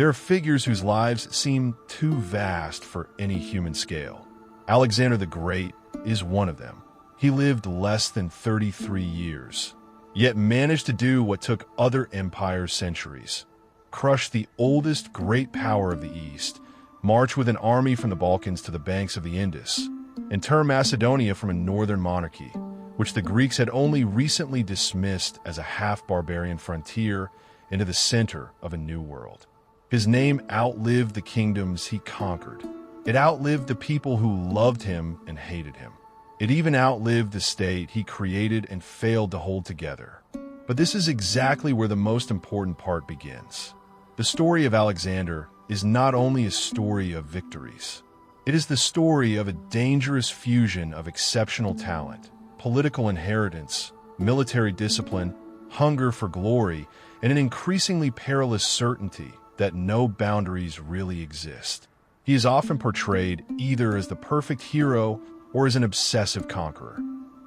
There are figures whose lives seem too vast for any human scale. Alexander the Great is one of them. He lived less than 33 years, yet managed to do what took other empires centuries: crush the oldest great power of the East, march with an army from the Balkans to the banks of the Indus, and turn Macedonia from a northern monarchy, which the Greeks had only recently dismissed as a half-barbarian frontier, into the center of a new world. His name outlived the kingdoms he conquered. It outlived the people who loved him and hated him. It even outlived the state he created and failed to hold together. But this is exactly where the most important part begins. The story of Alexander is not only a story of victories. It is the story of a dangerous fusion of exceptional talent, political inheritance, military discipline, hunger for glory, and an increasingly perilous certainty that no boundaries really exist. He is often portrayed either as the perfect hero or as an obsessive conqueror.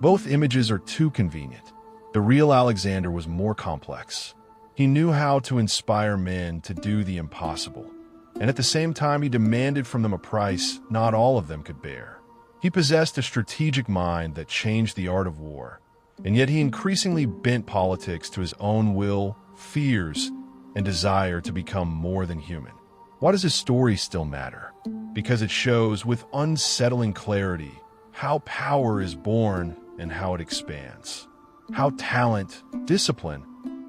Both images are too convenient. The real Alexander was more complex. He knew how to inspire men to do the impossible, and at the same time he demanded from them a price not all of them could bear. He possessed a strategic mind that changed the art of war, and yet he increasingly bent politics to his own will, fears, and desire to become more than human. Why does his story still matter? Because it shows with unsettling clarity how power is born and how it expands. How talent, discipline,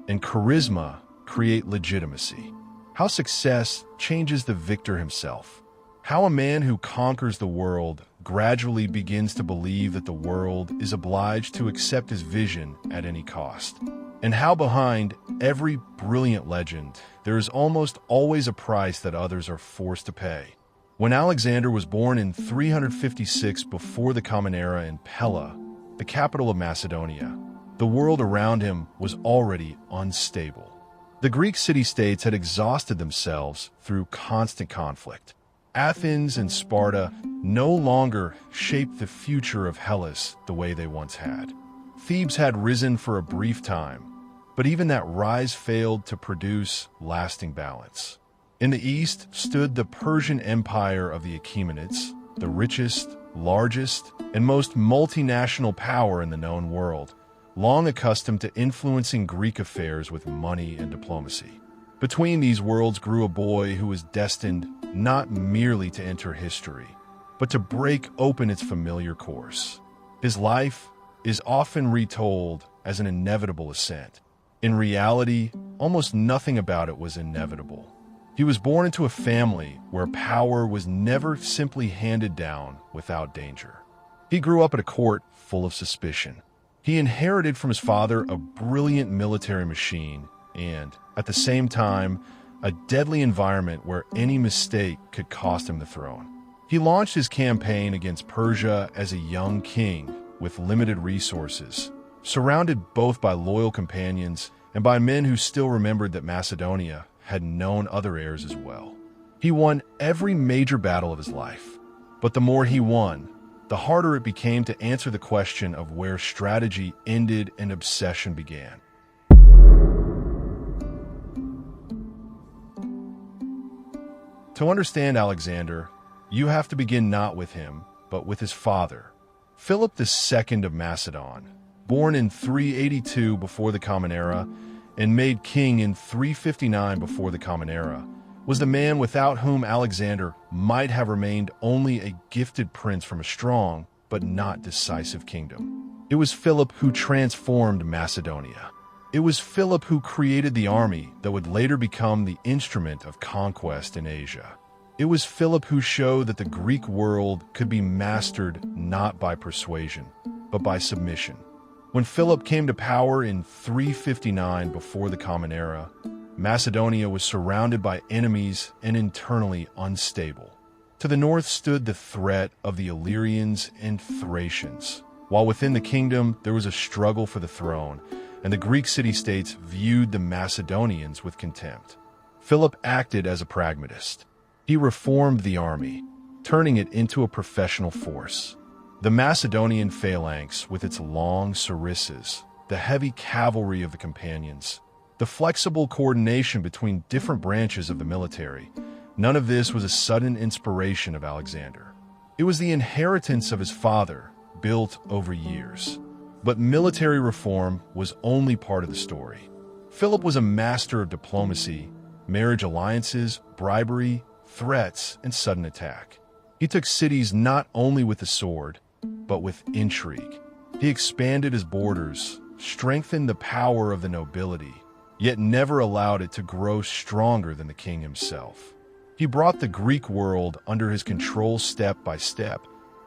and charisma create legitimacy. How success changes the victor himself. How a man who conquers the world gradually begins to believe that the world is obliged to accept his vision at any cost. And how behind every brilliant legend, there is almost always a price that others are forced to pay. When Alexander was born in 356 before the Common Era in Pella, the capital of Macedonia, the world around him was already unstable. The Greek city-states had exhausted themselves through constant conflict. Athens and Sparta no longer shaped the future of Hellas the way they once had. Thebes had risen for a brief time, but even that rise failed to produce lasting balance. In the east stood the Persian Empire of the Achaemenids, the richest, largest, and most multinational power in the known world, long accustomed to influencing Greek affairs with money and diplomacy. Between these worlds grew a boy who was destined not merely to enter history, but to break open its familiar course. His life is often retold as an inevitable ascent. In reality, almost nothing about it was inevitable. He was born into a family where power was never simply handed down without danger. He grew up at a court full of suspicion. He inherited from his father a brilliant military machine and, at the same time, a deadly environment where any mistake could cost him the throne. He launched his campaign against Persia as a young king with limited resources, surrounded both by loyal companions and by men who still remembered that Macedonia had known other heirs as well. He won every major battle of his life, but the more he won, the harder it became to answer the question of where strategy ended and obsession began. To understand Alexander, you have to begin not with him, but with his father, Philip II of Macedon, born in 382 before the Common Era and made king in 359 before the Common Era, was the man without whom Alexander might have remained only a gifted prince from a strong but not decisive kingdom. It was Philip who transformed Macedonia. It was Philip who created the army that would later become the instrument of conquest in Asia. It was Philip who showed that the Greek world could be mastered not by persuasion, but by submission. When Philip came to power in 359 before the Common Era, Macedonia was surrounded by enemies and internally unstable. To the north stood the threat of the Illyrians and Thracians, while within the kingdom there was a struggle for the throne, and the Greek city-states viewed the Macedonians with contempt. Philip acted as a pragmatist. He reformed the army, turning it into a professional force. The Macedonian phalanx, with its long sarissas, the heavy cavalry of the companions, The flexible coordination between different branches of the military. None of this was a sudden inspiration of Alexander. It was the inheritance of his father, built over years. But military reform was only part of the story. Philip was a master of diplomacy, marriage alliances, bribery, threats, and sudden attack. He took cities not only with the sword, but with intrigue. He expanded his borders, strengthened the power of the nobility, yet never allowed it to grow stronger than the king himself. He brought the Greek world under his control step by step,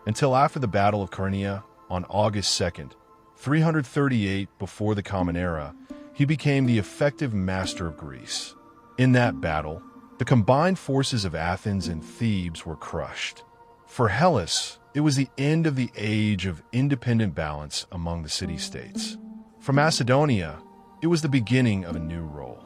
until after the Battle of Chaeronea on August 2nd, 338 before the Common Era, he became the effective master of Greece. In that battle, the combined forces of Athens and Thebes were crushed. For Hellas, it was the end of the age of independent balance among the city-states. For Macedonia, it was the beginning of a new role.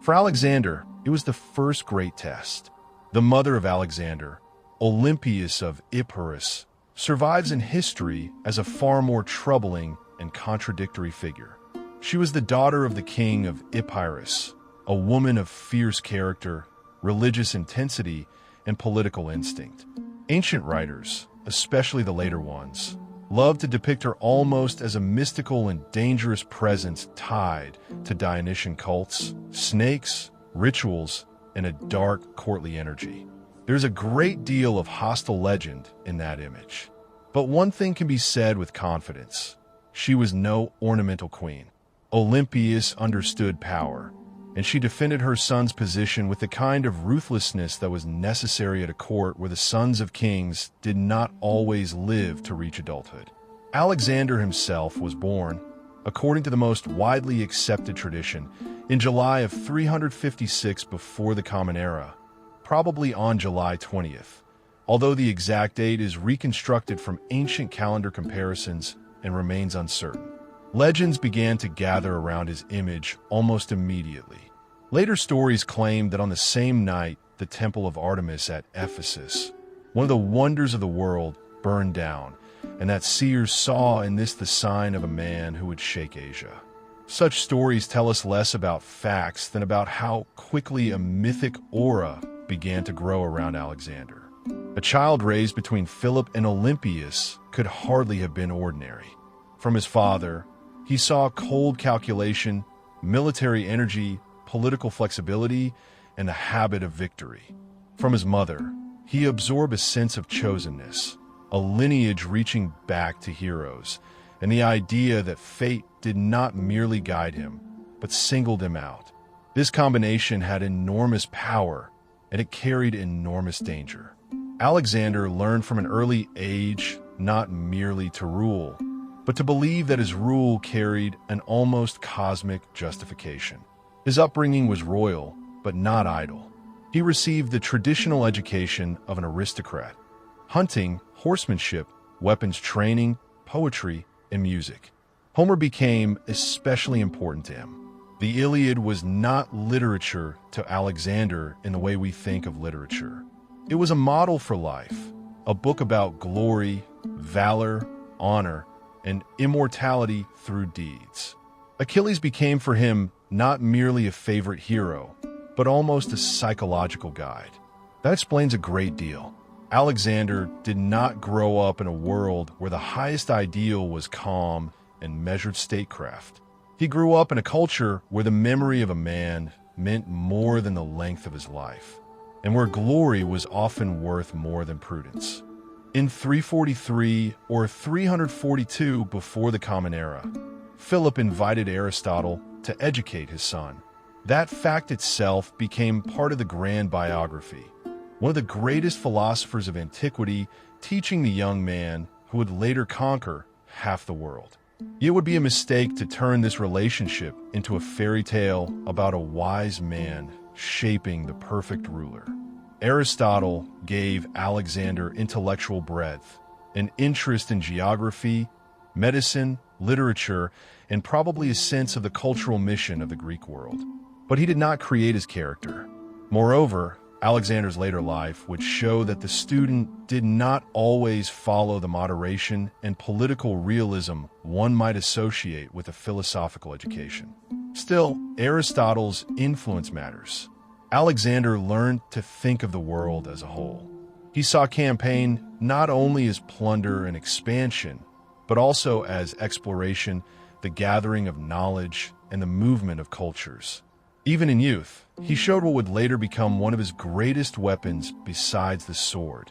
For Alexander, it was the first great test. The mother of Alexander, Olympias of Epirus, survives in history as a far more troubling and contradictory figure. She was the daughter of the king of Epirus, a woman of fierce character, religious intensity, and political instinct. Ancient writers, especially the later ones, loved to depict her almost as a mystical and dangerous presence tied to Dionysian cults, snakes, rituals, and a dark courtly energy. There's a great deal of hostile legend in that image. But one thing can be said with confidence. She was no ornamental queen. Olympias understood power, and she defended her son's position with the kind of ruthlessness that was necessary at a court where the sons of kings did not always live to reach adulthood. Alexander himself was born, according to the most widely accepted tradition, in July of 356 before the Common Era, probably on July 20th, although the exact date is reconstructed from ancient calendar comparisons and remains uncertain. Legends began to gather around his image almost immediately. Later stories claim that on the same night, the temple of Artemis at Ephesus, one of the wonders of the world, burned down, and that seers saw in this the sign of a man who would shake Asia. Such stories tell us less about facts than about how quickly a mythic aura began to grow around Alexander. A child raised between Philip and Olympias could hardly have been ordinary. From his father, he saw cold calculation, military energy, political flexibility, and the habit of victory. From his mother, he absorbed a sense of chosenness, a lineage reaching back to heroes, and the idea that fate did not merely guide him, but singled him out. This combination had enormous power, and it carried enormous danger. Alexander learned from an early age not merely to rule, but to believe that his rule carried an almost cosmic justification. His upbringing was royal, but not idle. He received the traditional education of an aristocrat: hunting, horsemanship, weapons training, poetry, and music. Homer became especially important to him. The Iliad was not literature to Alexander in the way we think of literature. It was a model for life, a book about glory, valor, honor, and immortality through deeds. Achilles became for him not merely a favorite hero, but almost a psychological guide. That explains a great deal. Alexander did not grow up in a world where the highest ideal was calm and measured statecraft. He grew up in a culture where the memory of a man meant more than the length of his life, and where glory was often worth more than prudence. In 343 or 342 before the Common Era, Philip invited Aristotle to educate his son. That fact itself became part of the grand biography, one of the greatest philosophers of antiquity teaching the young man who would later conquer half the world. It would be a mistake to turn this relationship into a fairy tale about a wise man shaping the perfect ruler. Aristotle gave Alexander intellectual breadth, an interest in geography, medicine, literature, and probably a sense of the cultural mission of the Greek world. But he did not create his character. Moreover, Alexander's later life would show that the student did not always follow the moderation and political realism one might associate with a philosophical education. Still, Aristotle's influence matters. Alexander learned to think of the world as a whole. He saw campaign not only as plunder and expansion, but also as exploration, the gathering of knowledge, and the movement of cultures. Even in youth, he showed what would later become one of his greatest weapons besides the sword,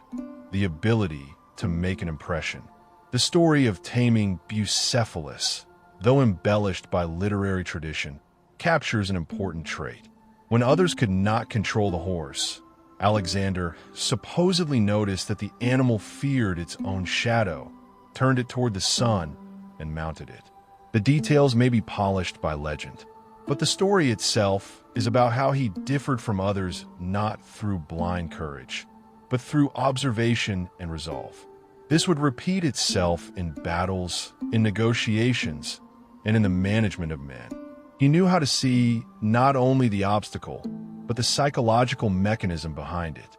the ability to make an impression. The story of taming Bucephalus, though embellished by literary tradition, captures an important trait. When others could not control the horse, Alexander supposedly noticed that the animal feared its own shadow, turned it toward the sun, and mounted it. The details may be polished by legend, but the story itself is about how he differed from others not through blind courage, but through observation and resolve. This would repeat itself in battles, in negotiations, and in the management of men. He knew how to see not only the obstacle, but the psychological mechanism behind it.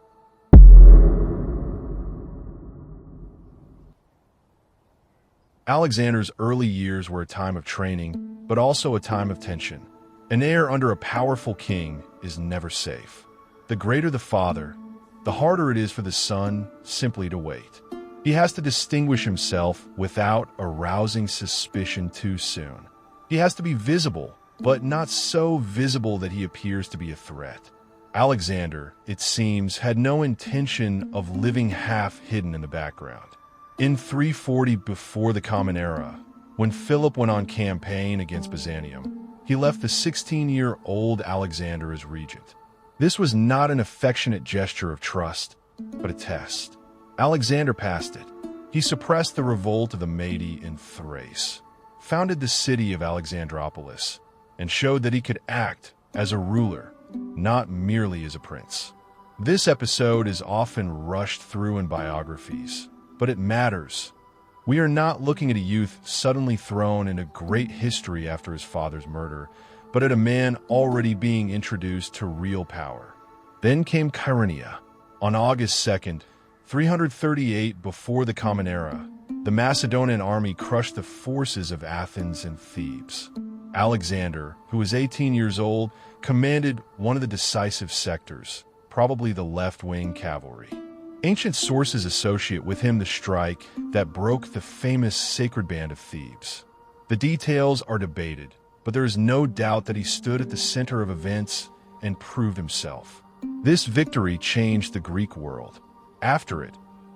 Alexander's early years were a time of training, but also a time of tension. An heir under a powerful king is never safe. The greater the father, the harder it is for the son simply to wait. He has to distinguish himself without arousing suspicion too soon. He has to be visible, but not so visible that he appears to be a threat. Alexander, it seems, had no intention of living half hidden in the background. In 340 before the Common Era, when Philip went on campaign against Byzantium, he left the 16-year-old Alexander as regent. This was not an affectionate gesture of trust, but a test. Alexander passed it. He suppressed the revolt of the Mede in Thrace, founded the city of Alexandropolis, and showed that he could act as a ruler, not merely as a prince. This episode is often rushed through in biographies, but it matters. We are not looking at a youth suddenly thrown into great history after his father's murder, but at a man already being introduced to real power. Then came Chaeronea. On August 2nd, 338 before the Common Era, the Macedonian army crushed the forces of Athens and Thebes. Alexander, who was 18 years old, commanded one of the decisive sectors, probably the left-wing cavalry. Ancient sources associate with him the strike that broke the famous sacred band of Thebes. The details are debated, but there is no doubt that he stood at the center of events and proved himself. This victory changed the Greek world. After it,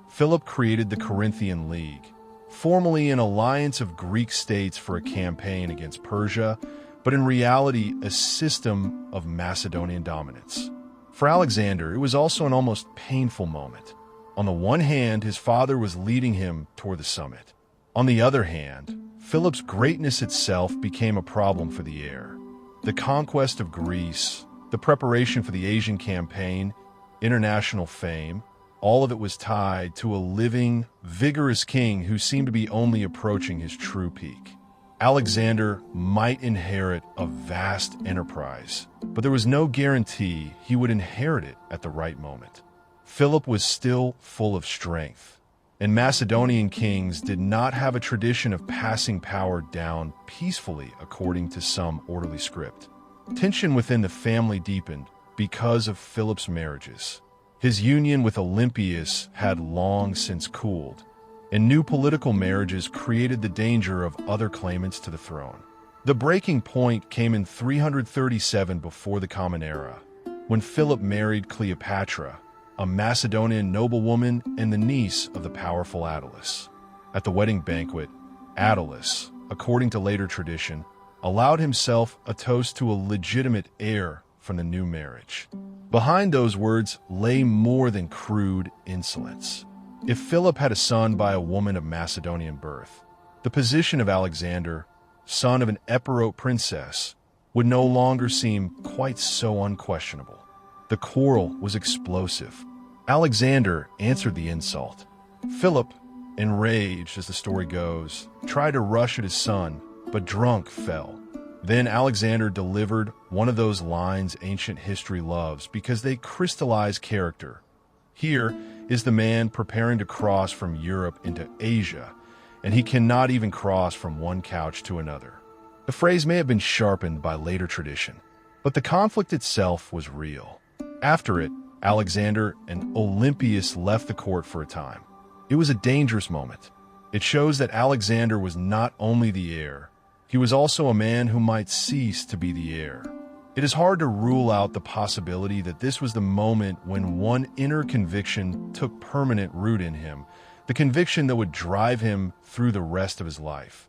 Philip created the Corinthian League, formally an alliance of Greek states for a campaign against Persia, but in reality a system of Macedonian dominance. For Alexander, it was also an almost painful moment. On the one hand, his father was leading him toward the summit. On the other hand, Philip's greatness itself became a problem for the heir. The conquest of Greece, the preparation for the Asian campaign, international fame, all of it was tied to a living, vigorous king who seemed to be only approaching his true peak. Alexander might inherit a vast enterprise, but there was no guarantee he would inherit it at the right moment. Philip was still full of strength, and Macedonian kings did not have a tradition of passing power down peacefully according to some orderly script. Tension within the family deepened because of Philip's marriages. His union with Olympias had long since cooled, and new political marriages created the danger of other claimants to the throne. The breaking point came in 337 before the Common Era, when Philip married Cleopatra, a Macedonian noblewoman and the niece of the powerful Attalus. At the wedding banquet, Attalus, according to later tradition, allowed himself a toast to a legitimate heir from the new marriage. Behind those words lay more than crude insolence. If Philip had a son by a woman of Macedonian birth, the position of Alexander, son of an Epirote princess, would no longer seem quite so unquestionable. The quarrel was explosive. Alexander answered the insult. Philip, enraged as the story goes, tried to rush at his son, but drunk fell. Then Alexander delivered one of those lines ancient history loves because they crystallize character. Here is the man preparing to cross from Europe into Asia, and he cannot even cross from one couch to another. The phrase may have been sharpened by later tradition, but the conflict itself was real. After it, Alexander and Olympias left the court for a time. It was a dangerous moment. It shows that Alexander was not only the heir, he was also a man who might cease to be the heir. It is hard to rule out the possibility that this was the moment when one inner conviction took permanent root in him, the conviction that would drive him through the rest of his life.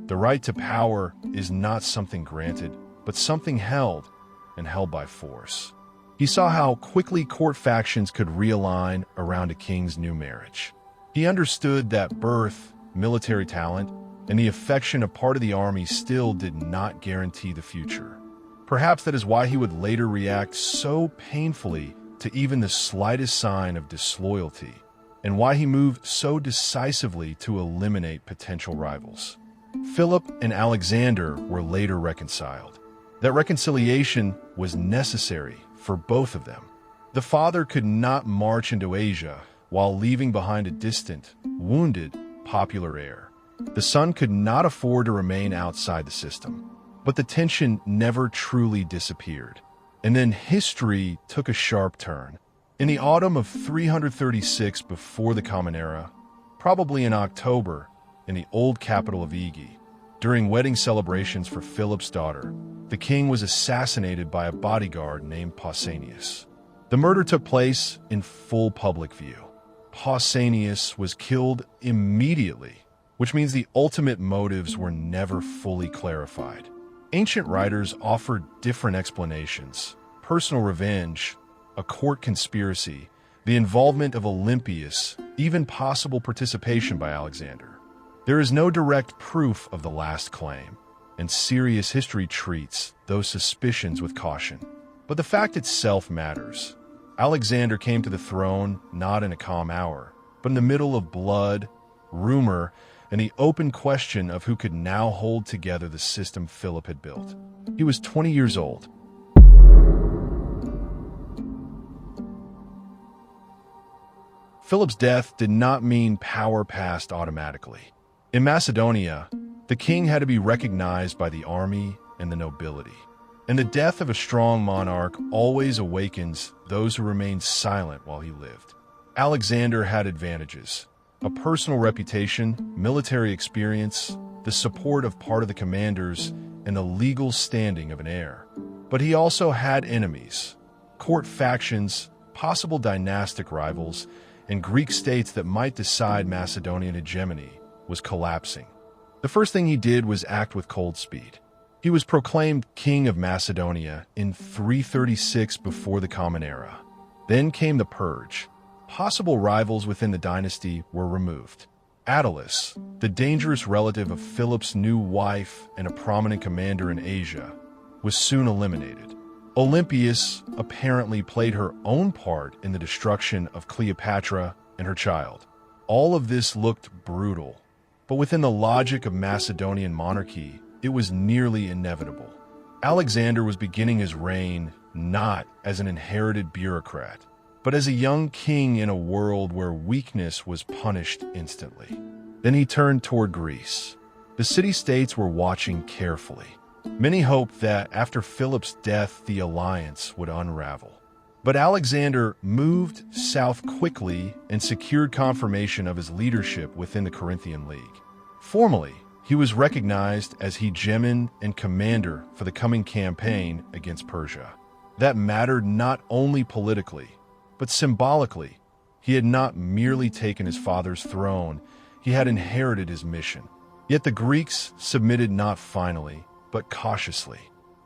The right to power is not something granted, but something held, and held by force. He saw how quickly court factions could realign around a king's new marriage. He understood that birth, military talent, and the affection of part of the army still did not guarantee the future. Perhaps that is why he would later react so painfully to even the slightest sign of disloyalty, and why he moved so decisively to eliminate potential rivals. Philip and Alexander were later reconciled. That reconciliation was necessary for both of them. The father could not march into Asia while leaving behind a distant, wounded, popular heir. The son could not afford to remain outside the system. But the tension never truly disappeared. And then history took a sharp turn. In the autumn of 336 before the Common Era, probably in October, in the old capital of Igi, during wedding celebrations for Philip's daughter, the king was assassinated by a bodyguard named Pausanias. The murder took place in full public view. Pausanias was killed immediately, which means the ultimate motives were never fully clarified. Ancient writers offered different explanations: personal revenge, a court conspiracy, the involvement of Olympias, even possible participation by Alexander. There is no direct proof of the last claim, and serious history treats those suspicions with caution. But the fact itself matters. Alexander came to the throne not in a calm hour, but in the middle of blood, rumor, and the open question of who could now hold together the system Philip had built. He was 20 years old. Philip's death did not mean power passed automatically. In Macedonia, the king had to be recognized by the army and the nobility. And the death of a strong monarch always awakens those who remained silent while he lived. Alexander had advantages: a personal reputation, military experience, the support of part of the commanders, and the legal standing of an heir. But he also had enemies: court factions, possible dynastic rivals, and Greek states that might decide Macedonian hegemony was collapsing. The first thing he did was act with cold speed. He was proclaimed king of Macedonia in 336 before the Common Era. Then came the purge. Possible rivals within the dynasty were removed. Attalus, the dangerous relative of Philip's new wife and a prominent commander in Asia, was soon eliminated. Olympias apparently played her own part in the destruction of Cleopatra and her child. All of this looked brutal, but within the logic of Macedonian monarchy, it was nearly inevitable. Alexander was beginning his reign not as an inherited bureaucrat, but as a young king in a world where weakness was punished instantly. Then he turned toward Greece. The city-states were watching carefully. Many hoped that after Philip's death, the alliance would unravel. But Alexander moved south quickly and secured confirmation of his leadership within the Corinthian League. Formally, he was recognized as hegemon and commander for the coming campaign against Persia. That mattered not only politically, but symbolically. He had not merely taken his father's throne, he had inherited his mission. Yet the Greeks submitted not finally, but cautiously.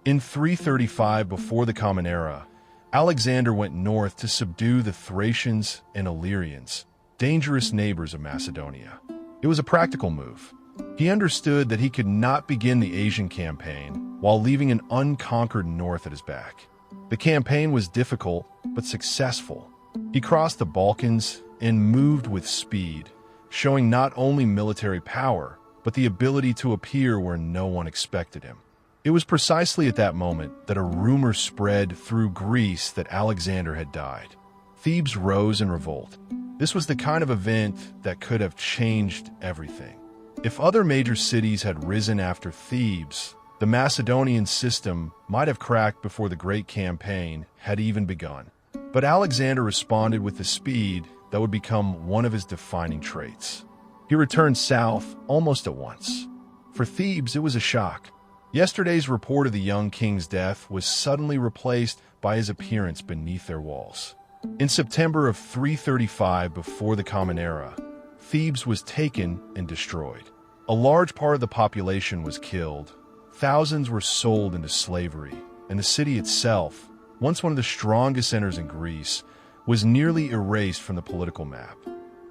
In 335 before the Common Era, Alexander went north to subdue the Thracians and Illyrians, dangerous neighbors of Macedonia. It was a practical move. He understood that he could not begin the Asian campaign while leaving an unconquered north at his back. The campaign was difficult, but successful. He crossed the Balkans and moved with speed, showing not only military power, but the ability to appear where no one expected him. It was precisely at that moment that a rumor spread through Greece that Alexander had died. Thebes rose in revolt. This was the kind of event that could have changed everything. If other major cities had risen after Thebes, The Macedonian system might have cracked before the Great Campaign had even begun, but Alexander responded with the speed that would become one of his defining traits. He returned south almost at once. For Thebes, it was a shock. Yesterday's report of the young king's death was suddenly replaced by his appearance beneath their walls. In September of 335 before the Common Era, Thebes was taken and destroyed. A large part of the population was killed. Thousands were sold into slavery, and the city itself, once one of the strongest centers in Greece, was nearly erased from the political map.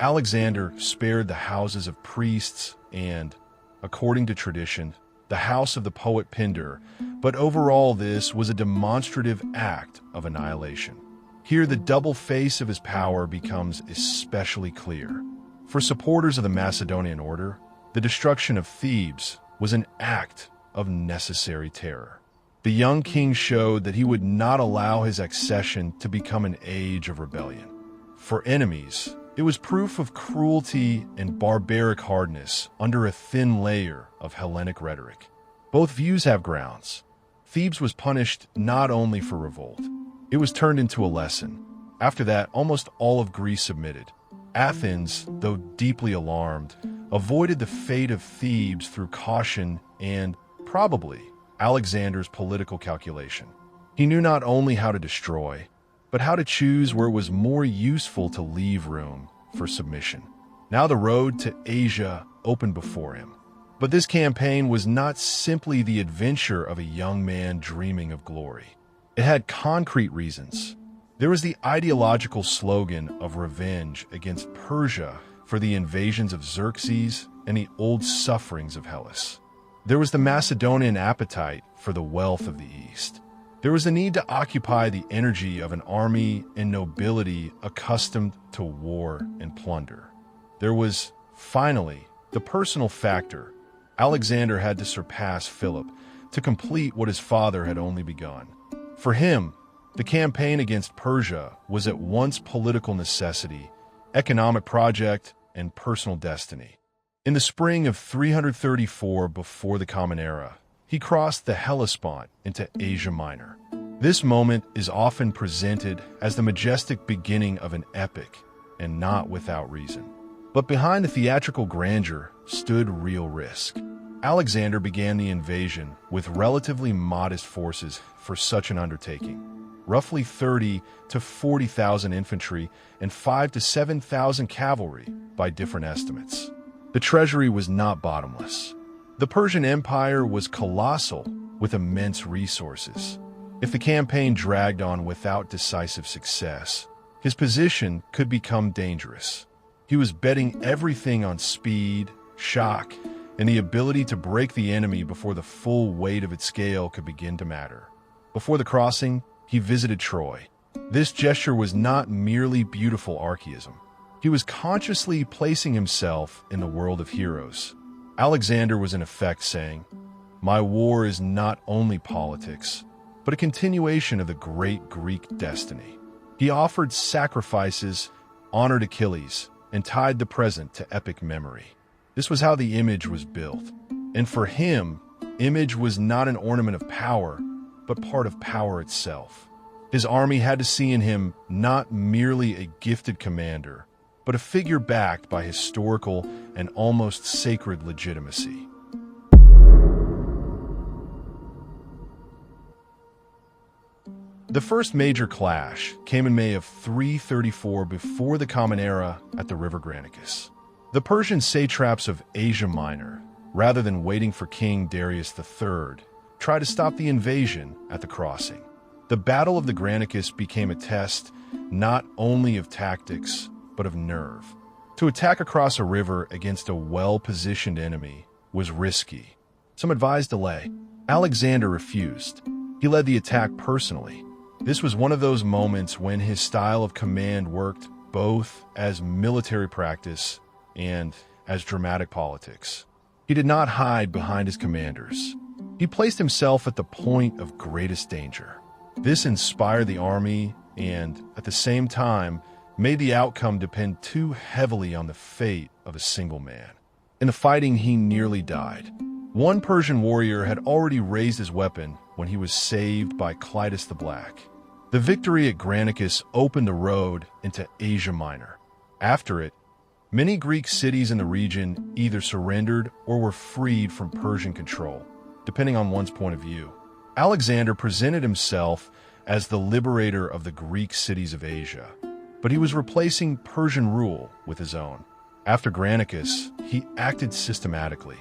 Alexander spared the houses of priests and, according to tradition, the house of the poet Pindar, but overall this was a demonstrative act of annihilation. Here the double face of his power becomes especially clear. For supporters of the Macedonian order, the destruction of Thebes was an act of necessary terror. The young king showed that he would not allow his accession to become an age of rebellion. For enemies, it was proof of cruelty and barbaric hardness under a thin layer of Hellenic rhetoric. Both views have grounds. Thebes was punished not only for revolt. It was turned into a lesson. After that, almost all of Greece submitted. Athens, though deeply alarmed, avoided the fate of Thebes through caution and, probably, Alexander's political calculation. He knew not only how to destroy, but how to choose where it was more useful to leave room for submission. Now the road to Asia opened before him. But this campaign was not simply the adventure of a young man dreaming of glory. It had concrete reasons. There was the ideological slogan of revenge against Persia for the invasions of Xerxes and the old sufferings of Hellas. There was the Macedonian appetite for the wealth of the East. There was a need to occupy the energy of an army and nobility accustomed to war and plunder. There was, finally, the personal factor. Alexander had to surpass Philip to complete what his father had only begun. For him, the campaign against Persia was at once political necessity, economic project, and personal destiny. In the spring of 334 before the Common Era, he crossed the Hellespont into Asia Minor. This moment is often presented as the majestic beginning of an epic, and not without reason. But behind the theatrical grandeur stood real risk. Alexander began the invasion with relatively modest forces for such an undertaking. Roughly 30 to 40,000 infantry and 5 to 7,000 cavalry by different estimates. The treasury was not bottomless. The Persian Empire was colossal with immense resources. If the campaign dragged on without decisive success, his position could become dangerous. He was betting everything on speed, shock, and the ability to break the enemy before the full weight of its scale could begin to matter. Before the crossing, he visited Troy. This gesture was not merely beautiful archaism. He was consciously placing himself in the world of heroes. Alexander was in effect saying, "My war is not only politics, but a continuation of the great Greek destiny." He offered sacrifices, honored Achilles, and tied the present to epic memory. This was how the image was built. And for him, image was not an ornament of power, but part of power itself. His army had to see in him not merely a gifted commander, but a figure backed by historical and almost sacred legitimacy. The first major clash came in May of 334 before the Common Era at the river Granicus. The Persian satraps of Asia Minor, rather than waiting for King Darius III, tried to stop the invasion at the crossing. The Battle of the Granicus became a test not only of tactics, but of nerve. To attack across a river against a well-positioned enemy was risky. Some advised delay. Alexander refused. He led the attack personally. This was one of those moments when his style of command worked both as military practice and as dramatic politics. He did not hide behind his commanders. He placed himself at the point of greatest danger. This inspired the army and, at the same time, made the outcome depend too heavily on the fate of a single man. In the fighting, he nearly died. One Persian warrior had already raised his weapon when he was saved by Clitus the Black. The victory at Granicus opened the road into Asia Minor. After it, many Greek cities in the region either surrendered or were freed from Persian control, depending on one's point of view. Alexander presented himself as the liberator of the Greek cities of Asia, but he was replacing Persian rule with his own. After Granicus, he acted systematically.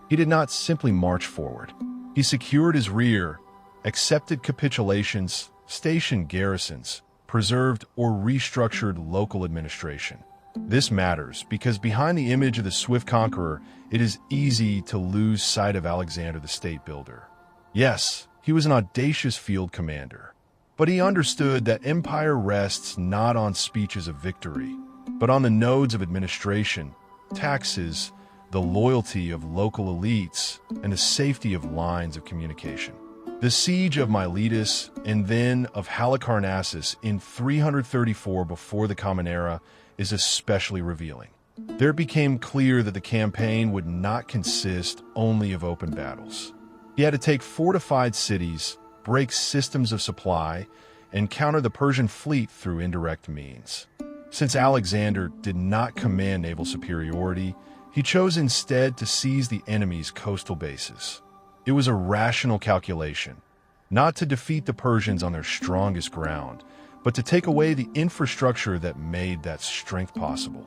He did not simply march forward. He secured his rear, accepted capitulations, stationed garrisons, preserved or restructured local administration. This matters because behind the image of the swift conqueror, it is easy to lose sight of Alexander the state builder. Yes, he was an audacious field commander, but he understood that empire rests not on speeches of victory, but on the nodes of administration, taxes, the loyalty of local elites, and the safety of lines of communication. The siege of Miletus and then of Halicarnassus in 334 before the Common Era is especially revealing. There became clear that the campaign would not consist only of open battles. He had to take fortified cities, break systems of supply, and counter the Persian fleet through indirect means. Since Alexander did not command naval superiority, he chose instead to seize the enemy's coastal bases. It was a rational calculation, not to defeat the Persians on their strongest ground, but to take away the infrastructure that made that strength possible.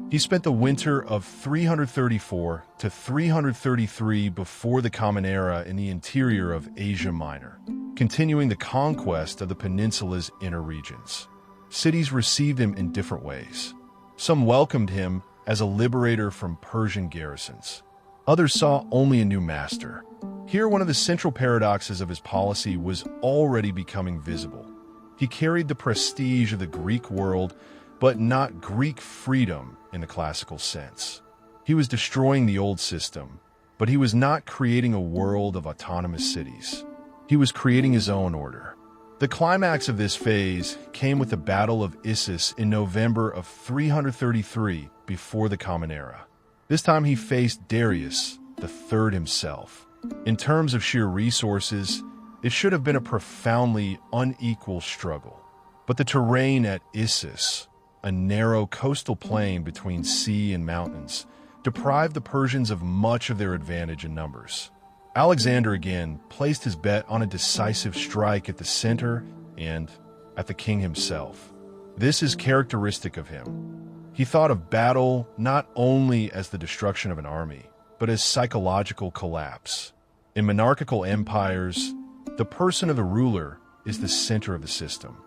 He spent the winter of 334 to 333 before the Common Era in the interior of Asia Minor, continuing the conquest of the peninsula's inner regions. Cities received him in different ways. Some welcomed him as a liberator from Persian garrisons. Others saw only a new master. Here, one of the central paradoxes of his policy was already becoming visible. He carried the prestige of the Greek world, but not Greek freedom in the classical sense. He was destroying the old system, but he was not creating a world of autonomous cities. He was creating his own order. The climax of this phase came with the Battle of Issus in November of 333 before the Common Era. This time he faced Darius III himself. In terms of sheer resources, it should have been a profoundly unequal struggle. But the terrain at Issus, a narrow coastal plain between sea and mountains, deprived the Persians of much of their advantage in numbers. Alexander again placed his bet on a decisive strike at the center and at the king himself. This is characteristic of him. He thought of battle not only as the destruction of an army, but as psychological collapse. In monarchical empires, the person of the ruler is the center of the system.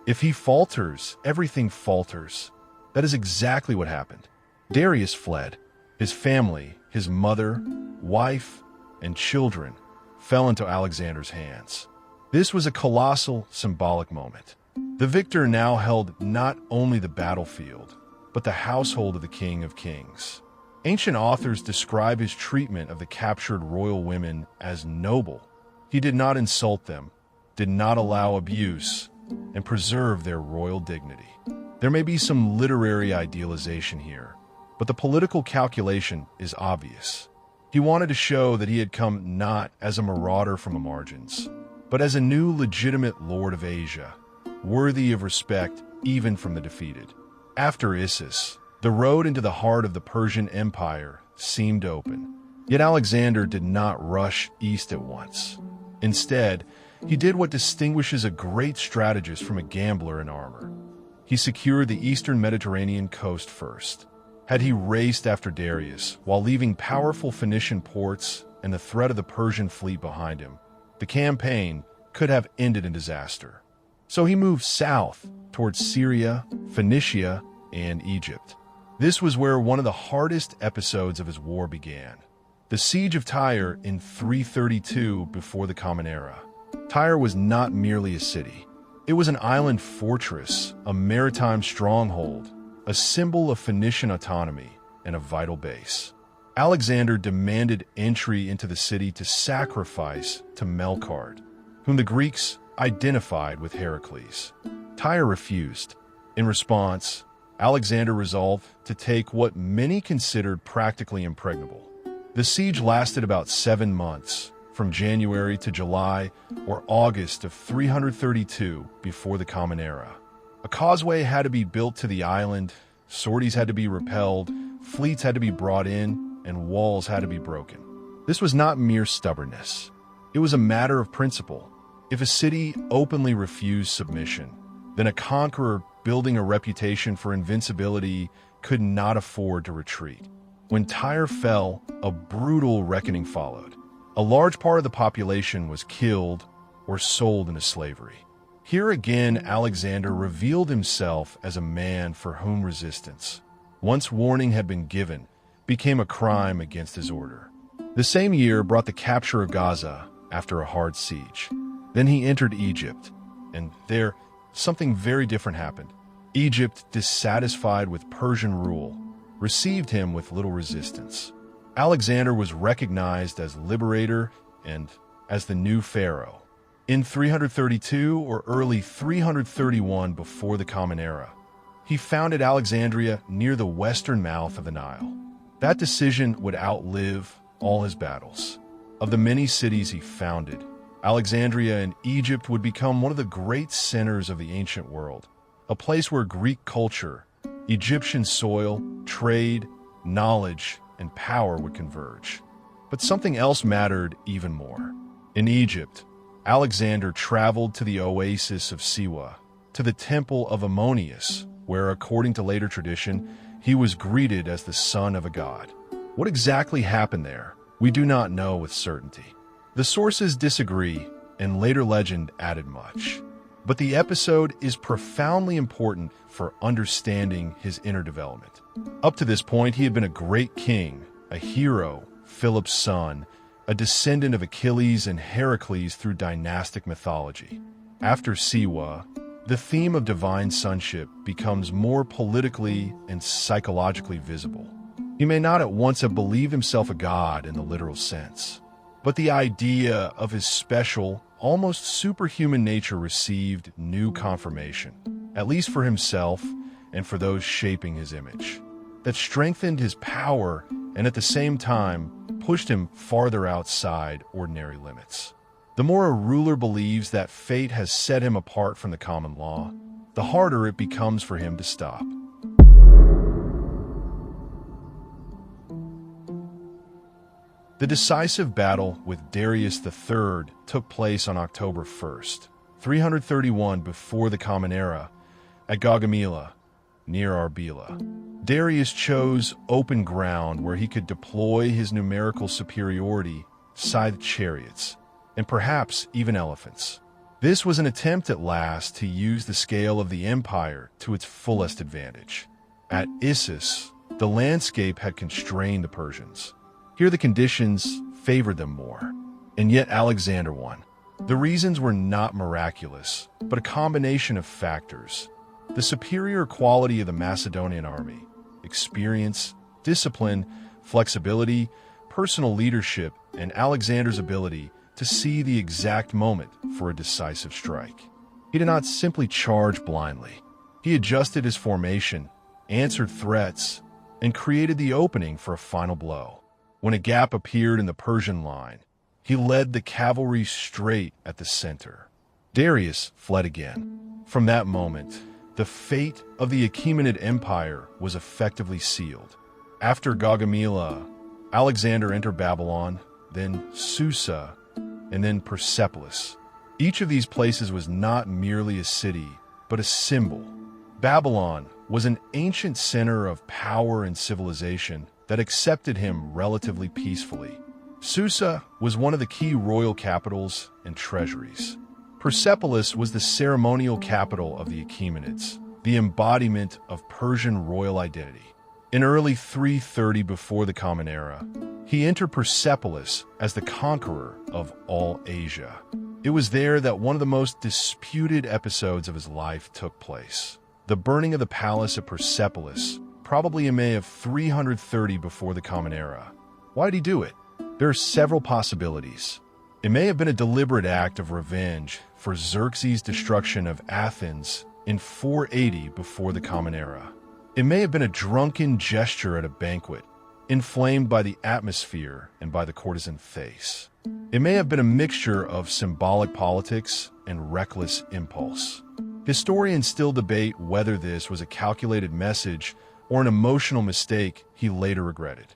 If he falters, everything falters. That is exactly what happened. Darius fled. His family, his mother, wife, and children fell into Alexander's hands. This was a colossal symbolic moment. The victor now held not only the battlefield, but the household of the King of Kings. Ancient authors describe his treatment of the captured royal women as noble. He did not insult them, did not allow abuse, and preserved their royal dignity. There may be some literary idealization here, but the political calculation is obvious. He wanted to show that he had come not as a marauder from the margins, but as a new legitimate lord of Asia, worthy of respect even from the defeated. After Issus, the road into the heart of the Persian Empire seemed open. Yet Alexander did not rush east at once. Instead, he did what distinguishes a great strategist from a gambler in armor. He secured the eastern Mediterranean coast first. Had he raced after Darius while leaving powerful Phoenician ports and the threat of the Persian fleet behind him, the campaign could have ended in disaster. So he moved south towards Syria, Phoenicia, and Egypt. This was where one of the hardest episodes of his war began. The siege of Tyre in 332 before the Common Era. Tyre was not merely a city. It was an island fortress, a maritime stronghold, a symbol of Phoenician autonomy, and a vital base. Alexander demanded entry into the city to sacrifice to Melkart, whom the Greeks identified with Heracles. Tyre refused. In response, Alexander resolved to take what many considered practically impregnable, The siege lasted about 7 months, from January to July or August of 332 before the Common Era. A causeway had to be built to the island, sorties had to be repelled, fleets had to be brought in, and walls had to be broken. This was not mere stubbornness. It was a matter of principle. If a city openly refused submission, then a conqueror building a reputation for invincibility could not afford to retreat. When Tyre fell, a brutal reckoning followed. A large part of the population was killed or sold into slavery. Here again, Alexander revealed himself as a man for whom resistance, once warning had been given, became a crime against his order. The same year brought the capture of Gaza after a hard siege. Then he entered Egypt, and there, something very different happened. Egypt, dissatisfied with Persian rule, received him with little resistance. Alexander was recognized as liberator and as the new pharaoh. In 332 or early 331 before the Common Era, he founded Alexandria near the western mouth of the Nile. That decision would outlive all his battles. Of the many cities he founded, Alexandria in Egypt would become one of the great centers of the ancient world, a place where Greek culture, Egyptian soil, trade, knowledge, and power would converge. But something else mattered even more. In Egypt, Alexander traveled to the oasis of Siwa, to the temple of Ammonius, where, according to later tradition, he was greeted as the son of a god. What exactly happened there, we do not know with certainty. The sources disagree, and later legend added much. But the episode is profoundly important for understanding his inner development. Up to this point, he had been a great king, a hero, Philip's son, a descendant of Achilles and Heracles through dynastic mythology. After Siwa, the theme of divine sonship becomes more politically and psychologically visible. He may not at once have believed himself a god in the literal sense, but the idea of his special, almost superhuman nature received new confirmation, at least for himself and for those shaping his image. That strengthened his power and at the same time pushed him farther outside ordinary limits. The more a ruler believes that fate has set him apart from the common law, the harder it becomes for him to stop. The decisive battle with Darius III took place on October 1st, 331 before the Common Era, at Gaugamela, near Arbela. Darius chose open ground where he could deploy his numerical superiority, scythed chariots, and perhaps even elephants. This was an attempt at last to use the scale of the empire to its fullest advantage. At Issus, the landscape had constrained the Persians. Here the conditions favored them more, and yet Alexander won. The reasons were not miraculous, but a combination of factors. The superior quality of the Macedonian army, experience, discipline, flexibility, personal leadership, and Alexander's ability to see the exact moment for a decisive strike. He did not simply charge blindly. He adjusted his formation, answered threats, and created the opening for a final blow. When a gap appeared in the Persian line, he led the cavalry straight at the center. Darius fled again. From that moment, the fate of the Achaemenid Empire was effectively sealed. After Gaugamela, Alexander entered Babylon, then Susa, and then Persepolis. Each of these places was not merely a city, but a symbol. Babylon was an ancient center of power and civilization that accepted him relatively peacefully. Susa was one of the key royal capitals and treasuries. Persepolis was the ceremonial capital of the Achaemenids, the embodiment of Persian royal identity. In early 330 before the Common Era, he entered Persepolis as the conqueror of all Asia. It was there that one of the most disputed episodes of his life took place. The burning of the palace at Persepolis, probably in May of 330 before the Common Era. Why did he do it? There are several possibilities. It may have been a deliberate act of revenge for Xerxes' destruction of Athens in 480 before the Common Era. It may have been a drunken gesture at a banquet, inflamed by the atmosphere and by the courtesan face. It may have been a mixture of symbolic politics and reckless impulse. Historians still debate whether this was a calculated message or an emotional mistake he later regretted.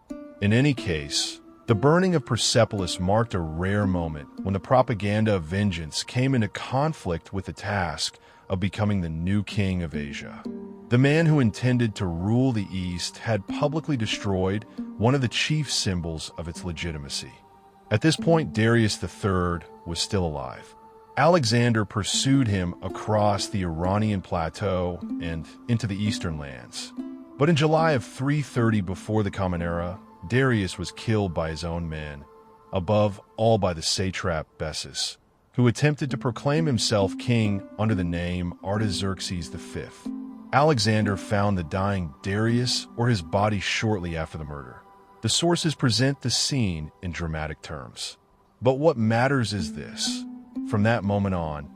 In any case, the burning of Persepolis marked a rare moment when the propaganda of vengeance came into conflict with the task of becoming the new king of Asia. The man who intended to rule the East had publicly destroyed one of the chief symbols of its legitimacy. At this point, Darius III was still alive. Alexander pursued him across the Iranian plateau and into the eastern lands. But in July of 330 before the Common Era, Darius was killed by his own men, above all by the satrap Bessus, who attempted to proclaim himself king under the name Artaxerxes V. Alexander found the dying Darius or his body shortly after the murder. The sources present the scene in dramatic terms. But what matters is this. From that moment on,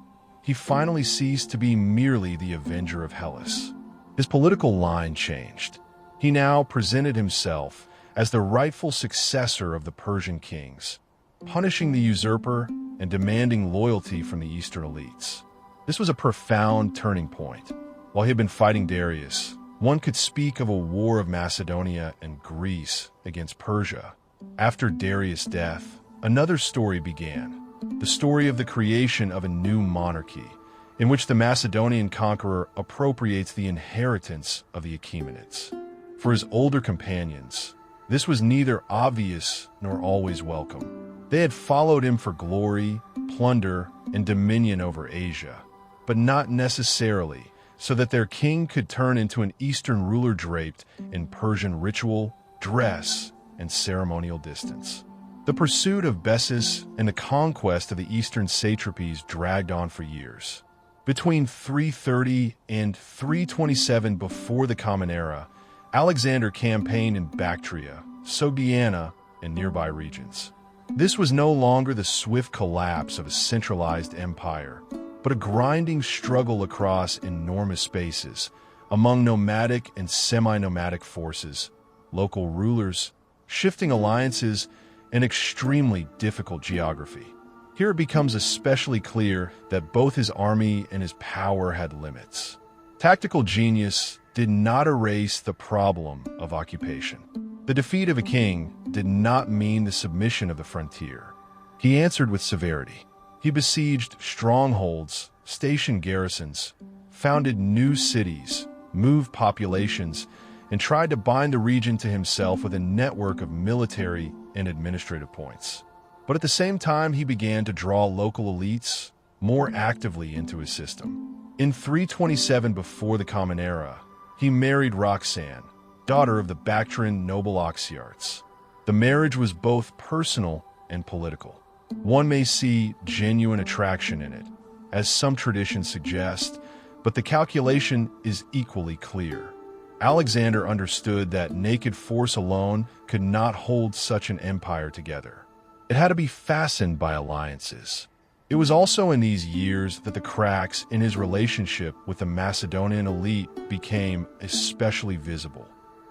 he finally ceased to be merely the avenger of Hellas. His political line changed. He now presented himself as the rightful successor of the Persian kings, punishing the usurper and demanding loyalty from the Eastern elites. This was a profound turning point. While he had been fighting Darius, one could speak of a war of Macedonia and Greece against Persia. After Darius' death, another story began, the story of the creation of a new monarchy, in which the Macedonian conqueror appropriates the inheritance of the Achaemenids. For his older companions, this was neither obvious nor always welcome. They had followed him for glory, plunder, and dominion over Asia, but not necessarily so that their king could turn into an Eastern ruler draped in Persian ritual, dress, and ceremonial distance. The pursuit of Bessus and the conquest of the Eastern satrapies dragged on for years. Between 330 and 327 before the Common Era, Alexander campaigned in Bactria, Sogdiana, and nearby regions. This was no longer the swift collapse of a centralized empire, but a grinding struggle across enormous spaces among nomadic and semi-nomadic forces, local rulers, shifting alliances, and extremely difficult geography. Here it becomes especially clear that both his army and his power had limits. Tactical genius did not erase the problem of occupation. The defeat of a king did not mean the submission of the frontier. He answered with severity. He besieged strongholds, stationed garrisons, founded new cities, moved populations, and tried to bind the region to himself with a network of military and administrative points. But at the same time, he began to draw local elites more actively into his system. In 327 before the Common Era, he married Roxanne, daughter of the Bactrian noble Oxyarchs. The marriage was both personal and political. One may see genuine attraction in it, as some traditions suggest, but the calculation is equally clear. Alexander understood that naked force alone could not hold such an empire together. It had to be fastened by alliances. It was also in these years that the cracks in his relationship with the Macedonian elite became especially visible.